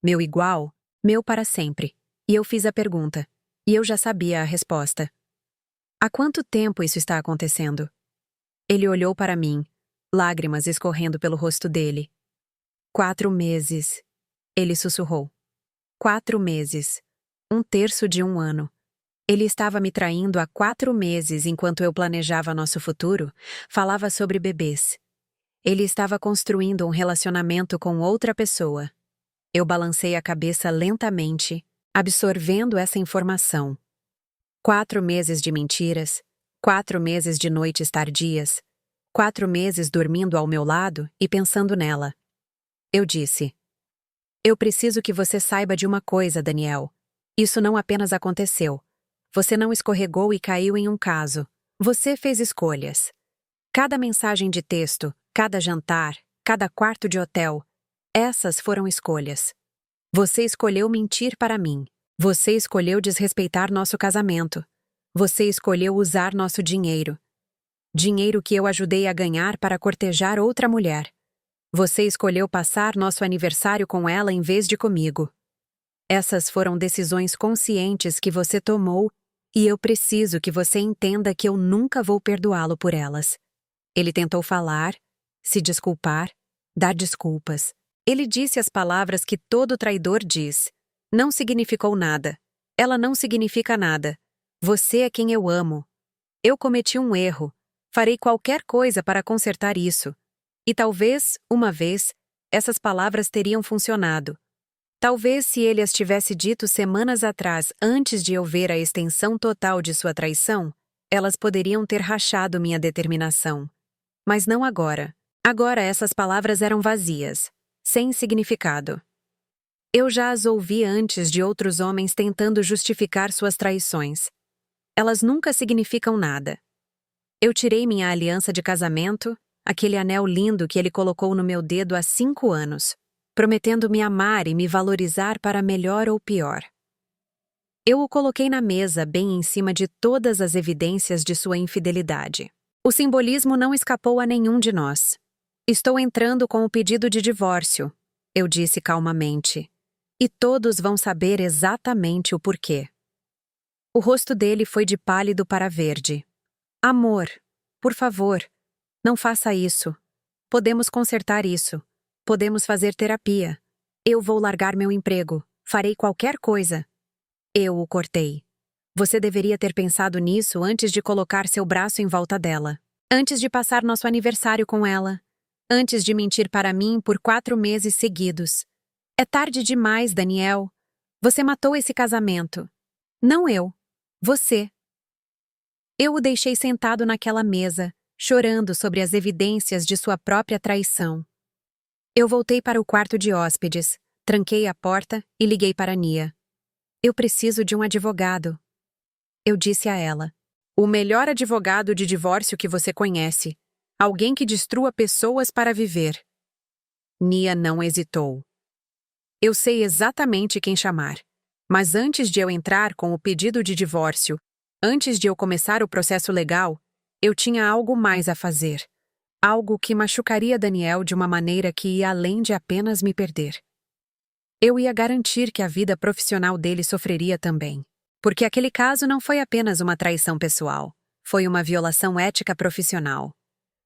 meu igual, meu para sempre. E eu fiz a pergunta, e eu já sabia a resposta. Há quanto tempo isso está acontecendo? Ele olhou para mim, lágrimas escorrendo pelo rosto dele. 4 meses, ele sussurrou. 4 meses. 1/3 de um ano. Ele estava me traindo há 4 meses enquanto eu planejava nosso futuro, falava sobre bebês. Ele estava construindo um relacionamento com outra pessoa. Eu balancei a cabeça lentamente, absorvendo essa informação. 4 meses de mentiras, 4 meses de noites tardias, 4 meses dormindo ao meu lado e pensando nela. Eu disse: Eu preciso que você saiba de uma coisa, Daniel. Isso não apenas aconteceu. Você não escorregou e caiu em um caso. Você fez escolhas. Cada mensagem de texto, cada jantar, cada quarto de hotel, essas foram escolhas. Você escolheu mentir para mim. Você escolheu desrespeitar nosso casamento. Você escolheu usar nosso dinheiro. Dinheiro que eu ajudei a ganhar para cortejar outra mulher. Você escolheu passar nosso aniversário com ela em vez de comigo. Essas foram decisões conscientes que você tomou e eu preciso que você entenda que eu nunca vou perdoá-lo por elas. Ele tentou falar, se desculpar, dar desculpas. Ele disse as palavras que todo traidor diz. Não significou nada. Ela não significa nada. Você é quem eu amo. Eu cometi um erro. Farei qualquer coisa para consertar isso. E talvez, uma vez, essas palavras teriam funcionado. Talvez se ele as tivesse dito semanas atrás, antes de eu ver a extensão total de sua traição, elas poderiam ter rachado minha determinação. Mas não agora. Agora essas palavras eram vazias, sem significado. Eu já as ouvi antes de outros homens tentando justificar suas traições. Elas nunca significam nada. Eu tirei minha aliança de casamento, aquele anel lindo que ele colocou no meu dedo há 5 anos, prometendo me amar e me valorizar para melhor ou pior. Eu o coloquei na mesa bem em cima de todas as evidências de sua infidelidade. O simbolismo não escapou a nenhum de nós. Estou entrando com o pedido de divórcio, eu disse calmamente. E todos vão saber exatamente o porquê. O rosto dele foi de pálido para verde. Amor, por favor, não faça isso. Podemos consertar isso. Podemos fazer terapia. Eu vou largar meu emprego. Farei qualquer coisa. Eu o cortei. Você deveria ter pensado nisso antes de colocar seu braço em volta dela. Antes de passar nosso aniversário com ela. Antes de mentir para mim por 4 meses seguidos. É tarde demais, Daniel. Você matou esse casamento. Não eu. Você. Eu o deixei sentado naquela mesa, chorando sobre as evidências de sua própria traição. Eu voltei para o quarto de hóspedes, tranquei a porta e liguei para Nia. Eu preciso de um advogado. Eu disse a ela. O melhor advogado de divórcio que você conhece. Alguém que destrua pessoas para viver. Nia não hesitou. Eu sei exatamente quem chamar. Mas antes de eu entrar com o pedido de divórcio, antes de eu começar o processo legal, eu tinha algo mais a fazer. Algo que machucaria Daniel de uma maneira que ia além de apenas me perder. Eu ia garantir que a vida profissional dele sofreria também. Porque aquele caso não foi apenas uma traição pessoal. Foi uma violação ética profissional.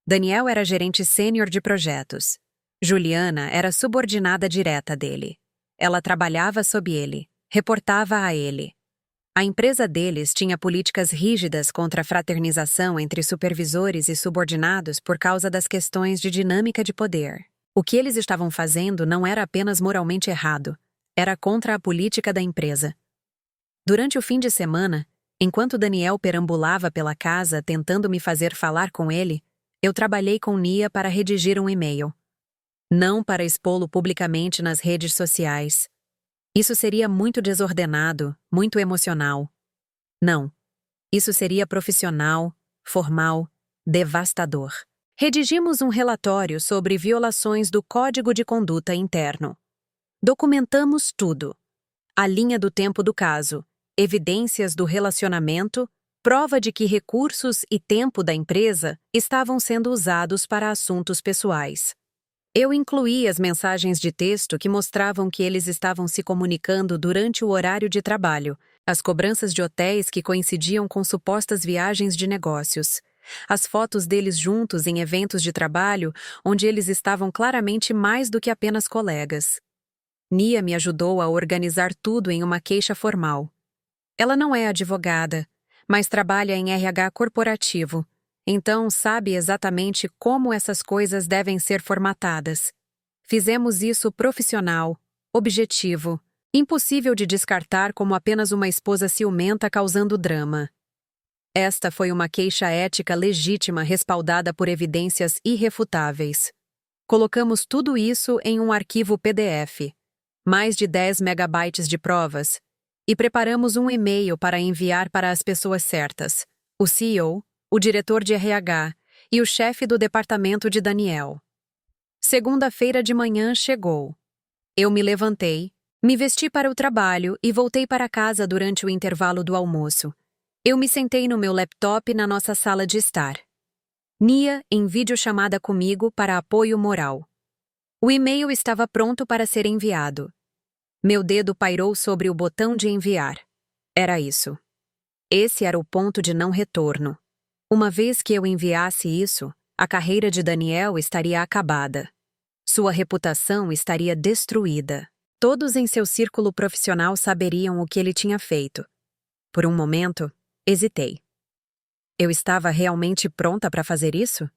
Daniel era gerente sênior de projetos. Juliana era subordinada direta dele. Ela trabalhava sob ele, reportava a ele. A empresa deles tinha políticas rígidas contra a fraternização entre supervisores e subordinados por causa das questões de dinâmica de poder. O que eles estavam fazendo não era apenas moralmente errado, era contra a política da empresa. Durante o fim de semana, enquanto Daniel perambulava pela casa tentando me fazer falar com ele, eu trabalhei com Nia para redigir um e-mail. Não para expô-lo publicamente nas redes sociais. Isso seria muito desordenado, muito emocional. Não. Isso seria profissional, formal, devastador. Redigimos um relatório sobre violações do Código de Conduta Interno. Documentamos tudo. A linha do tempo do caso, evidências do relacionamento, prova de que recursos e tempo da empresa estavam sendo usados para assuntos pessoais. Eu incluí as mensagens de texto que mostravam que eles estavam se comunicando durante o horário de trabalho, as cobranças de hotéis que coincidiam com supostas viagens de negócios, as fotos deles juntos em eventos de trabalho onde eles estavam claramente mais do que apenas colegas. Nia me ajudou a organizar tudo em uma queixa formal. Ela não é advogada, mas trabalha em RH corporativo. Então, sabe exatamente como essas coisas devem ser formatadas. Fizemos isso profissional, objetivo, impossível de descartar como apenas uma esposa ciumenta causando drama. Esta foi uma queixa ética legítima respaldada por evidências irrefutáveis. Colocamos tudo isso em um arquivo PDF, mais de 10 megabytes de provas, e preparamos um e-mail para enviar para as pessoas certas, o CEO, o diretor de RH e o chefe do departamento de Daniel. Segunda-feira de manhã chegou. Eu me levantei, me vesti para o trabalho e voltei para casa durante o intervalo do almoço. Eu me sentei no meu laptop na nossa sala de estar. Nia em videochamada comigo para apoio moral. O e-mail estava pronto para ser enviado. Meu dedo pairou sobre o botão de enviar. Era isso. Esse era o ponto de não retorno. Uma vez que eu enviasse isso, a carreira de Daniel estaria acabada. Sua reputação estaria destruída. Todos em seu círculo profissional saberiam o que ele tinha feito. Por um momento, hesitei. Eu estava realmente pronta para fazer isso?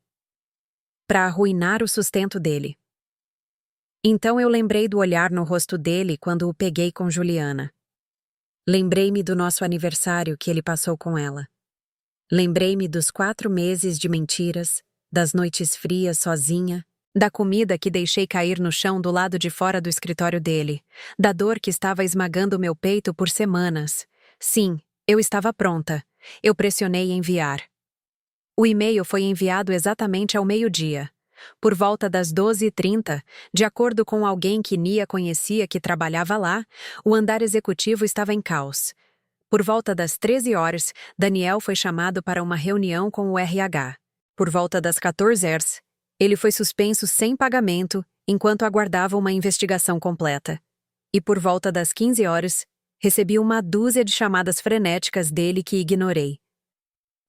Para arruinar o sustento dele. Então eu lembrei do olhar no rosto dele quando o peguei com Juliana. Lembrei-me do nosso aniversário que ele passou com ela. Lembrei-me dos 4 meses de mentiras, das noites frias sozinha, da comida que deixei cair no chão do lado de fora do escritório dele, da dor que estava esmagando meu peito por semanas. Sim, eu estava pronta. Eu pressionei enviar. O e-mail foi enviado exatamente ao meio-dia. Por volta das 12h30, de acordo com alguém que Nia conhecia que trabalhava lá, o andar executivo estava em caos. Por volta das 13 horas, Daniel foi chamado para uma reunião com o RH. Por volta das 14h, ele foi suspenso sem pagamento enquanto aguardava uma investigação completa. e por volta das 15 horas, recebi uma dúzia de chamadas frenéticas dele que ignorei.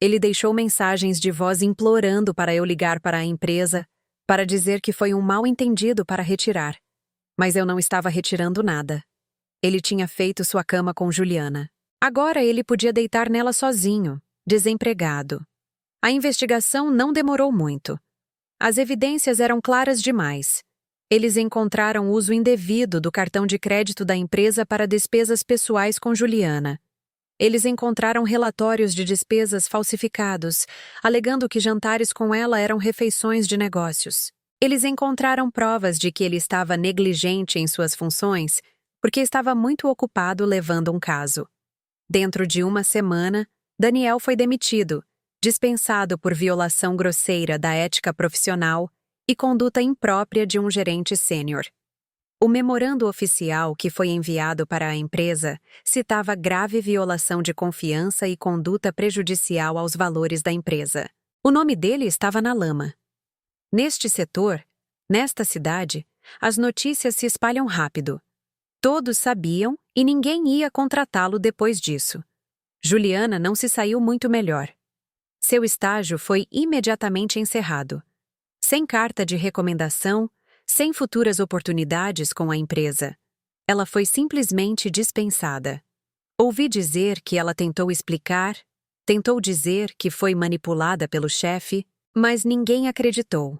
Ele deixou mensagens de voz implorando para eu ligar para a empresa, para dizer que foi um mal-entendido para retirar. Mas eu não estava retirando nada. Ele tinha feito sua cama com Juliana. Agora ele podia deitar nela sozinho, desempregado. A investigação não demorou muito. As evidências eram claras demais. Eles encontraram uso indevido do cartão de crédito da empresa para despesas pessoais com Juliana. Eles encontraram relatórios de despesas falsificados, alegando que jantares com ela eram refeições de negócios. Eles encontraram provas de que ele estava negligente em suas funções porque estava muito ocupado levando um caso. Dentro de uma semana, Daniel foi demitido, dispensado por violação grosseira da ética profissional e conduta imprópria de um gerente sênior. O memorando oficial que foi enviado para a empresa citava grave violação de confiança e conduta prejudicial aos valores da empresa. O nome dele estava na lama. Neste setor, nesta cidade, as notícias se espalham rápido. Todos sabiam e ninguém ia contratá-lo depois disso. Juliana não se saiu muito melhor. Seu estágio foi imediatamente encerrado. Sem carta de recomendação, sem futuras oportunidades com a empresa. Ela foi simplesmente dispensada. Ouvi dizer que ela tentou explicar, tentou dizer que foi manipulada pelo chefe, mas ninguém acreditou.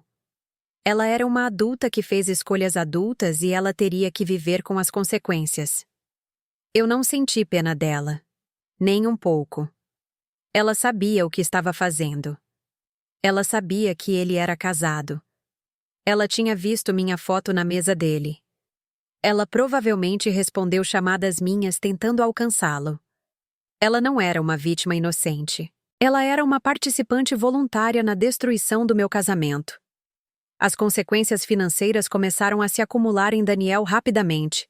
Ela era uma adulta que fez escolhas adultas e ela teria que viver com as consequências. Eu não senti pena dela. Nem um pouco. Ela sabia o que estava fazendo. Ela sabia que ele era casado. Ela tinha visto minha foto na mesa dele. Ela provavelmente respondeu chamadas minhas tentando alcançá-lo. Ela não era uma vítima inocente. Ela era uma participante voluntária na destruição do meu casamento. As consequências financeiras começaram a se acumular em Daniel rapidamente.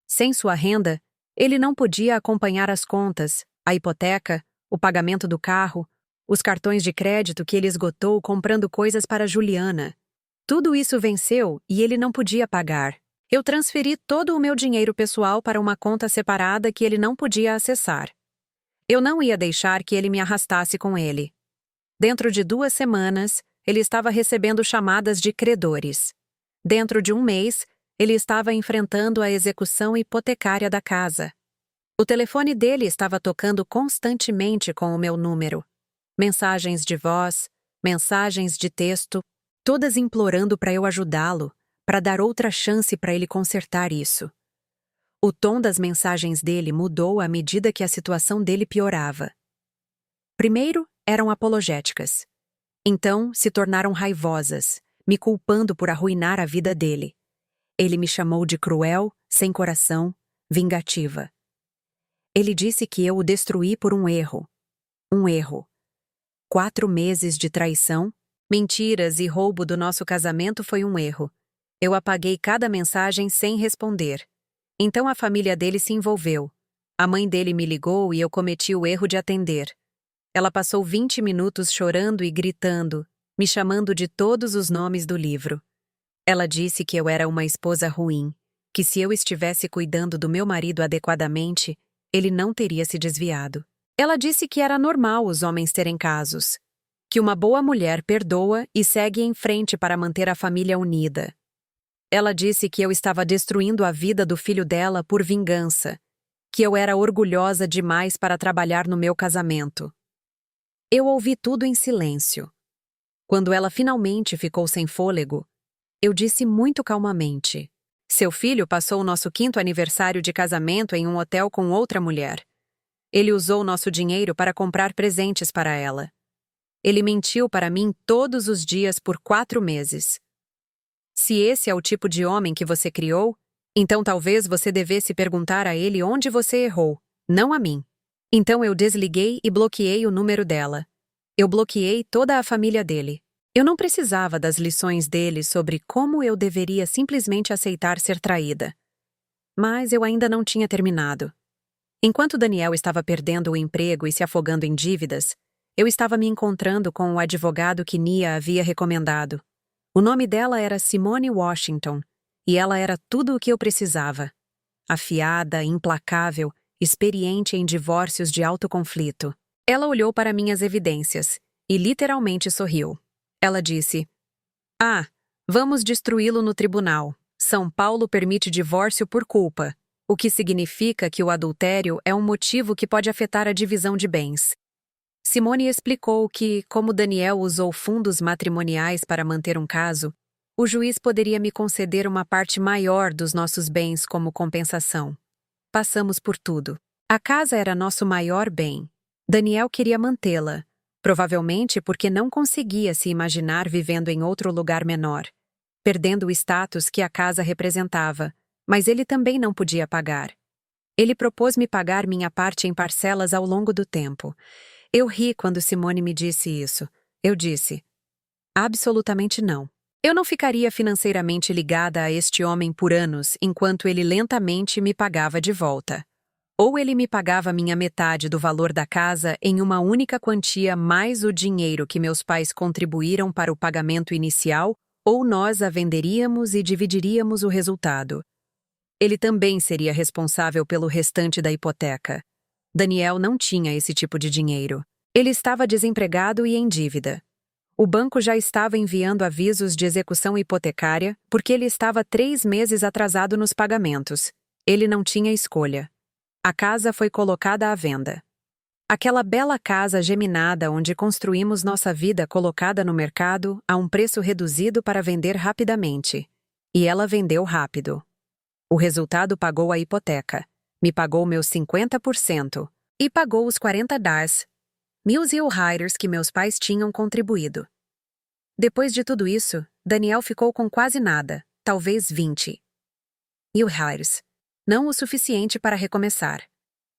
Sem sua renda, ele não podia acompanhar as contas, a hipoteca, o pagamento do carro, os cartões de crédito que ele esgotou comprando coisas para Juliana. Tudo isso venceu e ele não podia pagar. Eu transferi todo o meu dinheiro pessoal para uma conta separada que ele não podia acessar. Eu não ia deixar que ele me arrastasse com ele. Dentro de 2 semanas, ele estava recebendo chamadas de credores. Dentro de 1 mês, ele estava enfrentando a execução hipotecária da casa. O telefone dele estava tocando constantemente com o meu número. Mensagens de voz, mensagens de texto, todas implorando para eu ajudá-lo, para dar outra chance para ele consertar isso. O tom das mensagens dele mudou à medida que a situação dele piorava. Primeiro, eram apologéticas. Então, se tornaram raivosas, me culpando por arruinar a vida dele. Ele me chamou de cruel, sem coração, vingativa. Ele disse que eu o destruí por um erro. Um erro. 4 meses de traição, mentiras e roubo do nosso casamento foi um erro. Eu apaguei cada mensagem sem responder. Então a família dele se envolveu. A mãe dele me ligou e eu cometi o erro de atender. Ela passou 20 minutos chorando e gritando, me chamando de todos os nomes do livro. Ela disse que eu era uma esposa ruim, que se eu estivesse cuidando do meu marido adequadamente, ele não teria se desviado. Ela disse que era normal os homens terem casos, que uma boa mulher perdoa e segue em frente para manter a família unida. Ela disse que eu estava destruindo a vida do filho dela por vingança, que eu era orgulhosa demais para trabalhar no meu casamento. Eu ouvi tudo em silêncio. Quando ela finalmente ficou sem fôlego, eu disse muito calmamente: seu filho passou o nosso 5º aniversário de casamento em um hotel com outra mulher. Ele usou nosso dinheiro para comprar presentes para ela. Ele mentiu para mim todos os dias por 4 meses. Se esse é o tipo de homem que você criou, então talvez você devesse perguntar a ele onde você errou, não a mim. Então eu desliguei e bloqueei o número dela. Eu bloqueei toda a família dele. Eu não precisava das lições dele sobre como eu deveria simplesmente aceitar ser traída. Mas eu ainda não tinha terminado. Enquanto Daniel estava perdendo o emprego e se afogando em dívidas, eu estava me encontrando com o advogado que Nia havia recomendado. O nome dela era Simone Washington, e ela era tudo o que eu precisava. afiada, implacável, experiente em divórcios de alto conflito. Ela olhou para minhas evidências e literalmente sorriu. Ela disse: "Ah, vamos destruí-lo no tribunal. São Paulo permite divórcio por culpa, o que significa que o adultério é um motivo que pode afetar a divisão de bens." Simone explicou que, como Daniel usou fundos matrimoniais para manter um caso, o juiz poderia me conceder uma parte maior dos nossos bens como compensação. Passamos por tudo. A casa era nosso maior bem. Daniel queria mantê-la, provavelmente porque não conseguia se imaginar vivendo em outro lugar menor, perdendo o status que a casa representava, mas ele também não podia pagar. Ele propôs-me pagar minha parte em parcelas ao longo do tempo. Eu ri quando Simone me disse isso. Eu disse: "Absolutamente não. Eu não ficaria financeiramente ligada a este homem por anos enquanto ele lentamente me pagava de volta. Ou ele me pagava minha metade do valor da casa em uma única quantia mais o dinheiro que meus pais contribuíram para o pagamento inicial, ou nós a venderíamos e dividiríamos o resultado. Ele também seria responsável pelo restante da hipoteca. Daniel não tinha esse tipo de dinheiro. Ele estava desempregado e em dívida. O banco já estava enviando avisos de execução hipotecária porque ele estava 3 meses atrasado nos pagamentos. Ele não tinha escolha. A casa foi colocada à venda. Aquela bela casa geminada onde construímos nossa vida colocada no mercado a um preço reduzido para vender rapidamente. E ela vendeu rápido. O resultado pagou a hipoteca. Me pagou meus 50% e pagou os 40 DARS, Mills e O'Hires que meus pais tinham contribuído. Depois de tudo isso, Daniel ficou com quase nada, talvez 20. E O'Hires. Não o suficiente para recomeçar.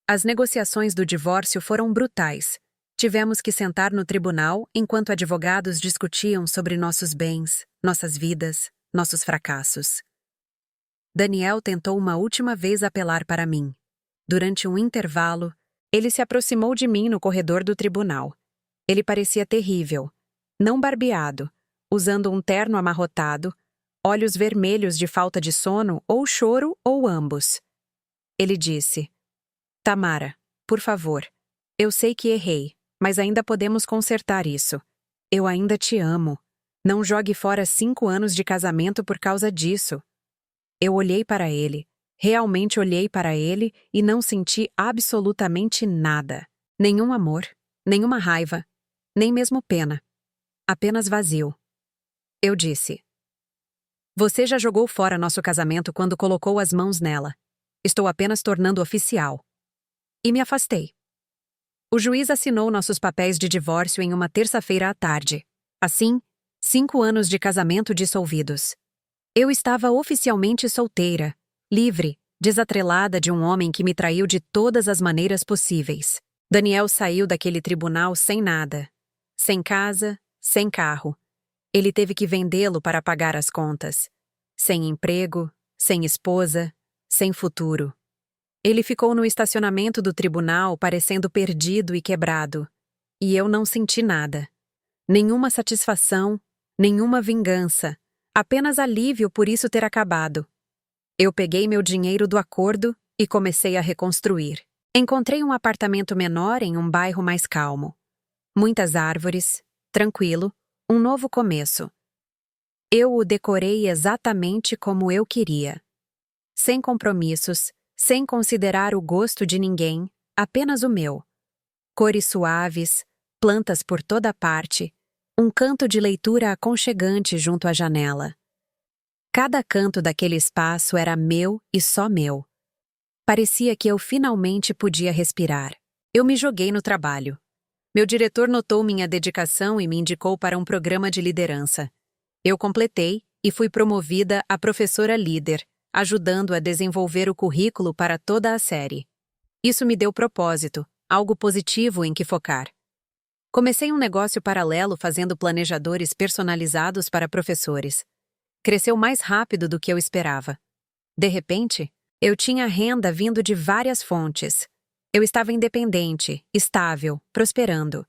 As negociações do divórcio foram brutais. Tivemos que sentar no tribunal enquanto advogados discutiam sobre nossos bens, nossas vidas, nossos fracassos. Daniel tentou uma última vez apelar para mim. Durante um intervalo, ele se aproximou de mim no corredor do tribunal. Ele parecia terrível, não barbeado, usando um terno amarrotado, olhos vermelhos de falta de sono ou choro ou ambos. Ele disse: "Tamara, por favor, eu sei que errei, mas ainda podemos consertar isso. Eu ainda te amo. Não jogue fora 5 anos de casamento por causa disso." Eu olhei para ele, realmente olhei para ele e não senti absolutamente nada. Nenhum amor, nenhuma raiva, nem mesmo pena. Apenas vazio. Eu disse: "Você já jogou fora nosso casamento quando colocou as mãos nela. Estou apenas tornando oficial." E me afastei. O juiz assinou nossos papéis de divórcio em uma terça-feira à tarde. Assim, 5 anos de casamento dissolvidos. Eu estava oficialmente solteira, livre, desatrelada de um homem que me traiu de todas as maneiras possíveis. Daniel saiu daquele tribunal sem nada. Sem casa, sem carro. Ele teve que vendê-lo para pagar as contas. Sem emprego, sem esposa, sem futuro. Ele ficou no estacionamento do tribunal parecendo perdido e quebrado. E eu não senti nada. Nenhuma satisfação, nenhuma vingança. Apenas alívio por isso ter acabado. Eu peguei meu dinheiro do acordo e comecei a reconstruir. Encontrei um apartamento menor em um bairro mais calmo. Muitas árvores, tranquilo, um novo começo. Eu o decorei exatamente como eu queria. Sem compromissos, sem considerar o gosto de ninguém, apenas o meu. Cores suaves, plantas por toda parte, um canto de leitura aconchegante junto à janela. Cada canto daquele espaço era meu e só meu. Parecia que eu finalmente podia respirar. Eu me joguei no trabalho. Meu diretor notou minha dedicação e me indicou para um programa de liderança. Eu completei e fui promovida a professora líder, ajudando a desenvolver o currículo para toda a série. Isso me deu propósito, algo positivo em que focar. Comecei um negócio paralelo fazendo planejadores personalizados para professores. Cresceu mais rápido do que eu esperava. De repente, eu tinha renda vindo de várias fontes. Eu estava independente, estável, prosperando.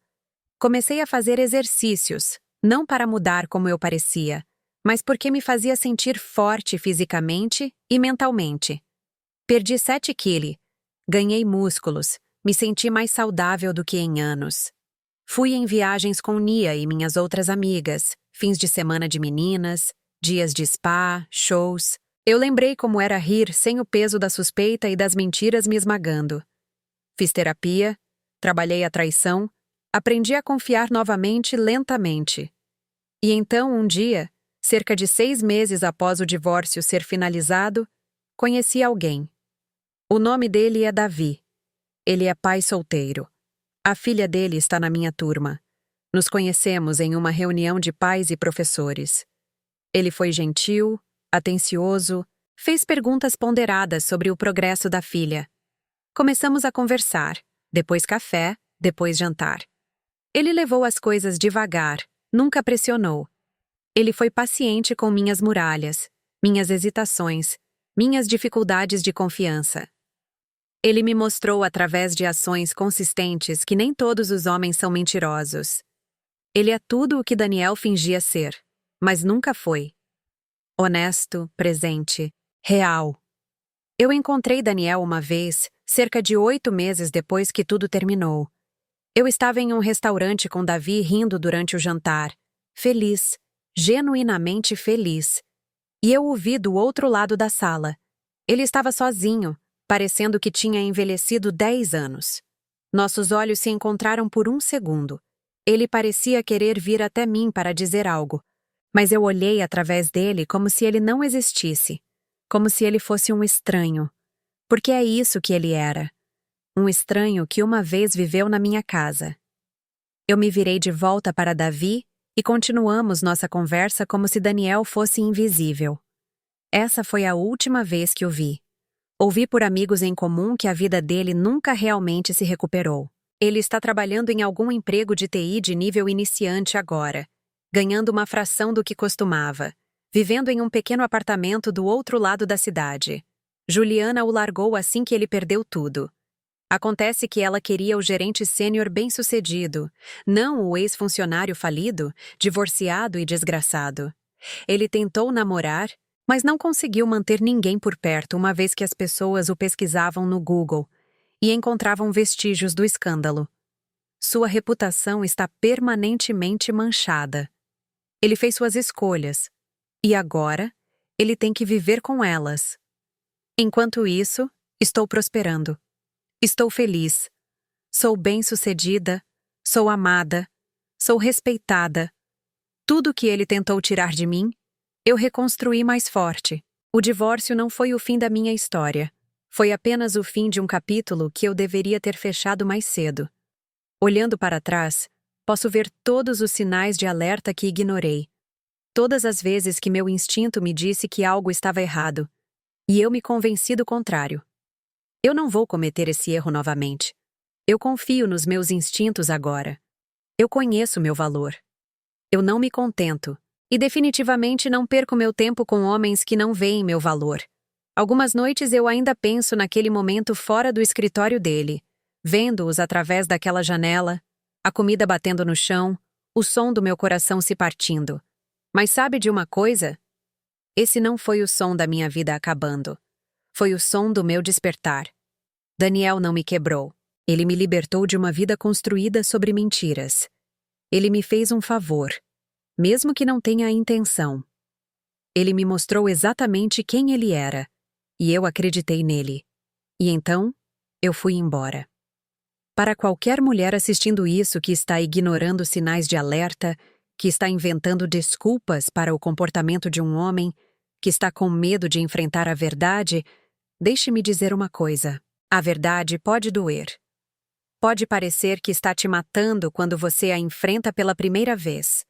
Comecei a fazer exercícios, não para mudar como eu parecia, mas porque me fazia sentir forte fisicamente e mentalmente. Perdi 7 quilos. Ganhei músculos. Me senti mais saudável do que em anos. Fui em viagens com Nia e minhas outras amigas, fins de semana de meninas, dias de spa, shows. Eu lembrei como era rir sem o peso da suspeita e das mentiras me esmagando. Fiz terapia, trabalhei a traição, aprendi a confiar novamente lentamente. E então, um dia, cerca de 6 meses após o divórcio ser finalizado, conheci alguém. O nome dele é Davi. Ele é pai solteiro. A filha dele está na minha turma. Nos conhecemos em uma reunião de pais e professores. Ele foi gentil, atencioso, fez perguntas ponderadas sobre o progresso da filha. Começamos a conversar, depois café, depois jantar. Ele levou as coisas devagar, nunca pressionou. Ele foi paciente com minhas muralhas, minhas hesitações, minhas dificuldades de confiança. Ele me mostrou através de ações consistentes que nem todos os homens são mentirosos. Ele é tudo o que Daniel fingia ser, mas nunca foi. Honesto, presente, real. Eu encontrei Daniel uma vez, cerca de 8 meses depois que tudo terminou. Eu estava em um restaurante com Davi rindo durante o jantar, feliz, genuinamente feliz. E eu o vi do outro lado da sala. Ele estava sozinho, parecendo que tinha envelhecido 10 anos. Nossos olhos se encontraram por um segundo. Ele parecia querer vir até mim para dizer algo, mas eu olhei através dele como se ele não existisse, como se ele fosse um estranho. Porque é isso que ele era. Um estranho que uma vez viveu na minha casa. Eu me virei de volta para Davi e continuamos nossa conversa como se Daniel fosse invisível. Essa foi a última vez que o vi. Ouvi por amigos em comum que a vida dele nunca realmente se recuperou. Ele está trabalhando em algum emprego de TI de nível iniciante agora, ganhando uma fração do que costumava, vivendo em um pequeno apartamento do outro lado da cidade. Juliana o largou assim que ele perdeu tudo. Acontece que ela queria o gerente sênior bem-sucedido, não o ex-funcionário falido, divorciado e desgraçado. Ele tentou namorar, mas não conseguiu manter ninguém por perto uma vez que as pessoas o pesquisavam no Google e encontravam vestígios do escândalo. Sua reputação está permanentemente manchada. Ele fez suas escolhas, e agora ele tem que viver com elas. Enquanto isso, estou prosperando. Estou feliz. Sou bem-sucedida, sou amada, sou respeitada. Tudo que ele tentou tirar de mim, eu reconstruí mais forte. O divórcio não foi o fim da minha história. Foi apenas o fim de um capítulo que eu deveria ter fechado mais cedo. Olhando para trás, posso ver todos os sinais de alerta que ignorei. Todas as vezes que meu instinto me disse que algo estava errado. E eu me convenci do contrário. Eu não vou cometer esse erro novamente. Eu confio nos meus instintos agora. Eu conheço meu valor. Eu não me contento. E definitivamente não perco meu tempo com homens que não veem meu valor. Algumas noites eu ainda penso naquele momento fora do escritório dele, vendo-os através daquela janela, a comida batendo no chão, o som do meu coração se partindo. Mas sabe de uma coisa? Esse não foi o som da minha vida acabando. Foi o som do meu despertar. Daniel não me quebrou. Ele me libertou de uma vida construída sobre mentiras. Ele me fez um favor, mesmo que não tenha a intenção. Ele me mostrou exatamente quem ele era, e eu acreditei nele. E então, eu fui embora. Para qualquer mulher assistindo isso que está ignorando sinais de alerta, que está inventando desculpas para o comportamento de um homem, que está com medo de enfrentar a verdade, deixe-me dizer uma coisa. A verdade pode doer. Pode parecer que está te matando quando você a enfrenta pela primeira vez.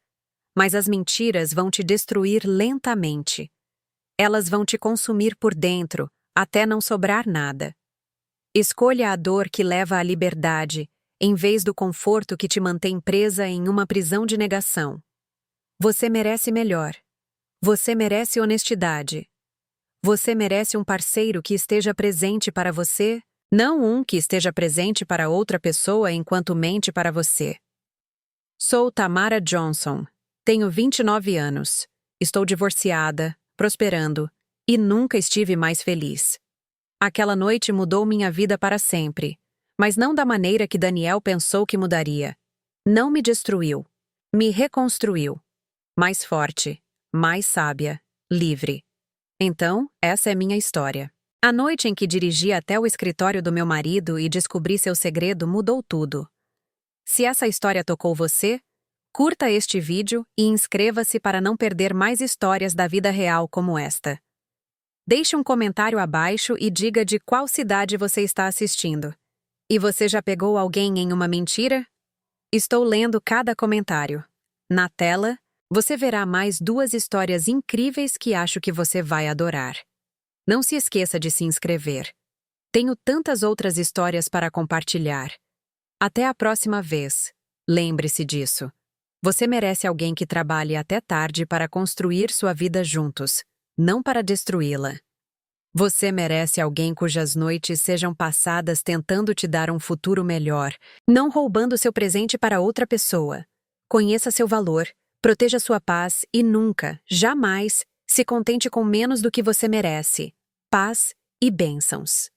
Mas as mentiras vão te destruir lentamente. Elas vão te consumir por dentro, até não sobrar nada. Escolha a dor que leva à liberdade, em vez do conforto que te mantém presa em uma prisão de negação. Você merece melhor. Você merece honestidade. Você merece um parceiro que esteja presente para você, não um que esteja presente para outra pessoa enquanto mente para você. Sou Tamara Johnson. Tenho 29 anos. Estou divorciada, prosperando, e nunca estive mais feliz. Aquela noite mudou minha vida para sempre, mas não da maneira que Daniel pensou que mudaria. Não me destruiu, me reconstruiu. Mais forte, mais sábia, livre. Então, essa é minha história. A noite em que dirigi até o escritório do meu marido e descobri seu segredo mudou tudo. Se essa história tocou você, curta este vídeo e inscreva-se para não perder mais histórias da vida real como esta. Deixe um comentário abaixo e diga de qual cidade você está assistindo. E você já pegou alguém em uma mentira? Estou lendo cada comentário. Na tela, você verá mais 2 histórias incríveis que acho que você vai adorar. Não se esqueça de se inscrever. Tenho tantas outras histórias para compartilhar. Até a próxima vez. Lembre-se disso. Você merece alguém que trabalhe até tarde para construir sua vida juntos, não para destruí-la. Você merece alguém cujas noites sejam passadas tentando te dar um futuro melhor, não roubando seu presente para outra pessoa. Conheça seu valor, proteja sua paz e nunca, jamais, se contente com menos do que você merece. Paz e bênçãos.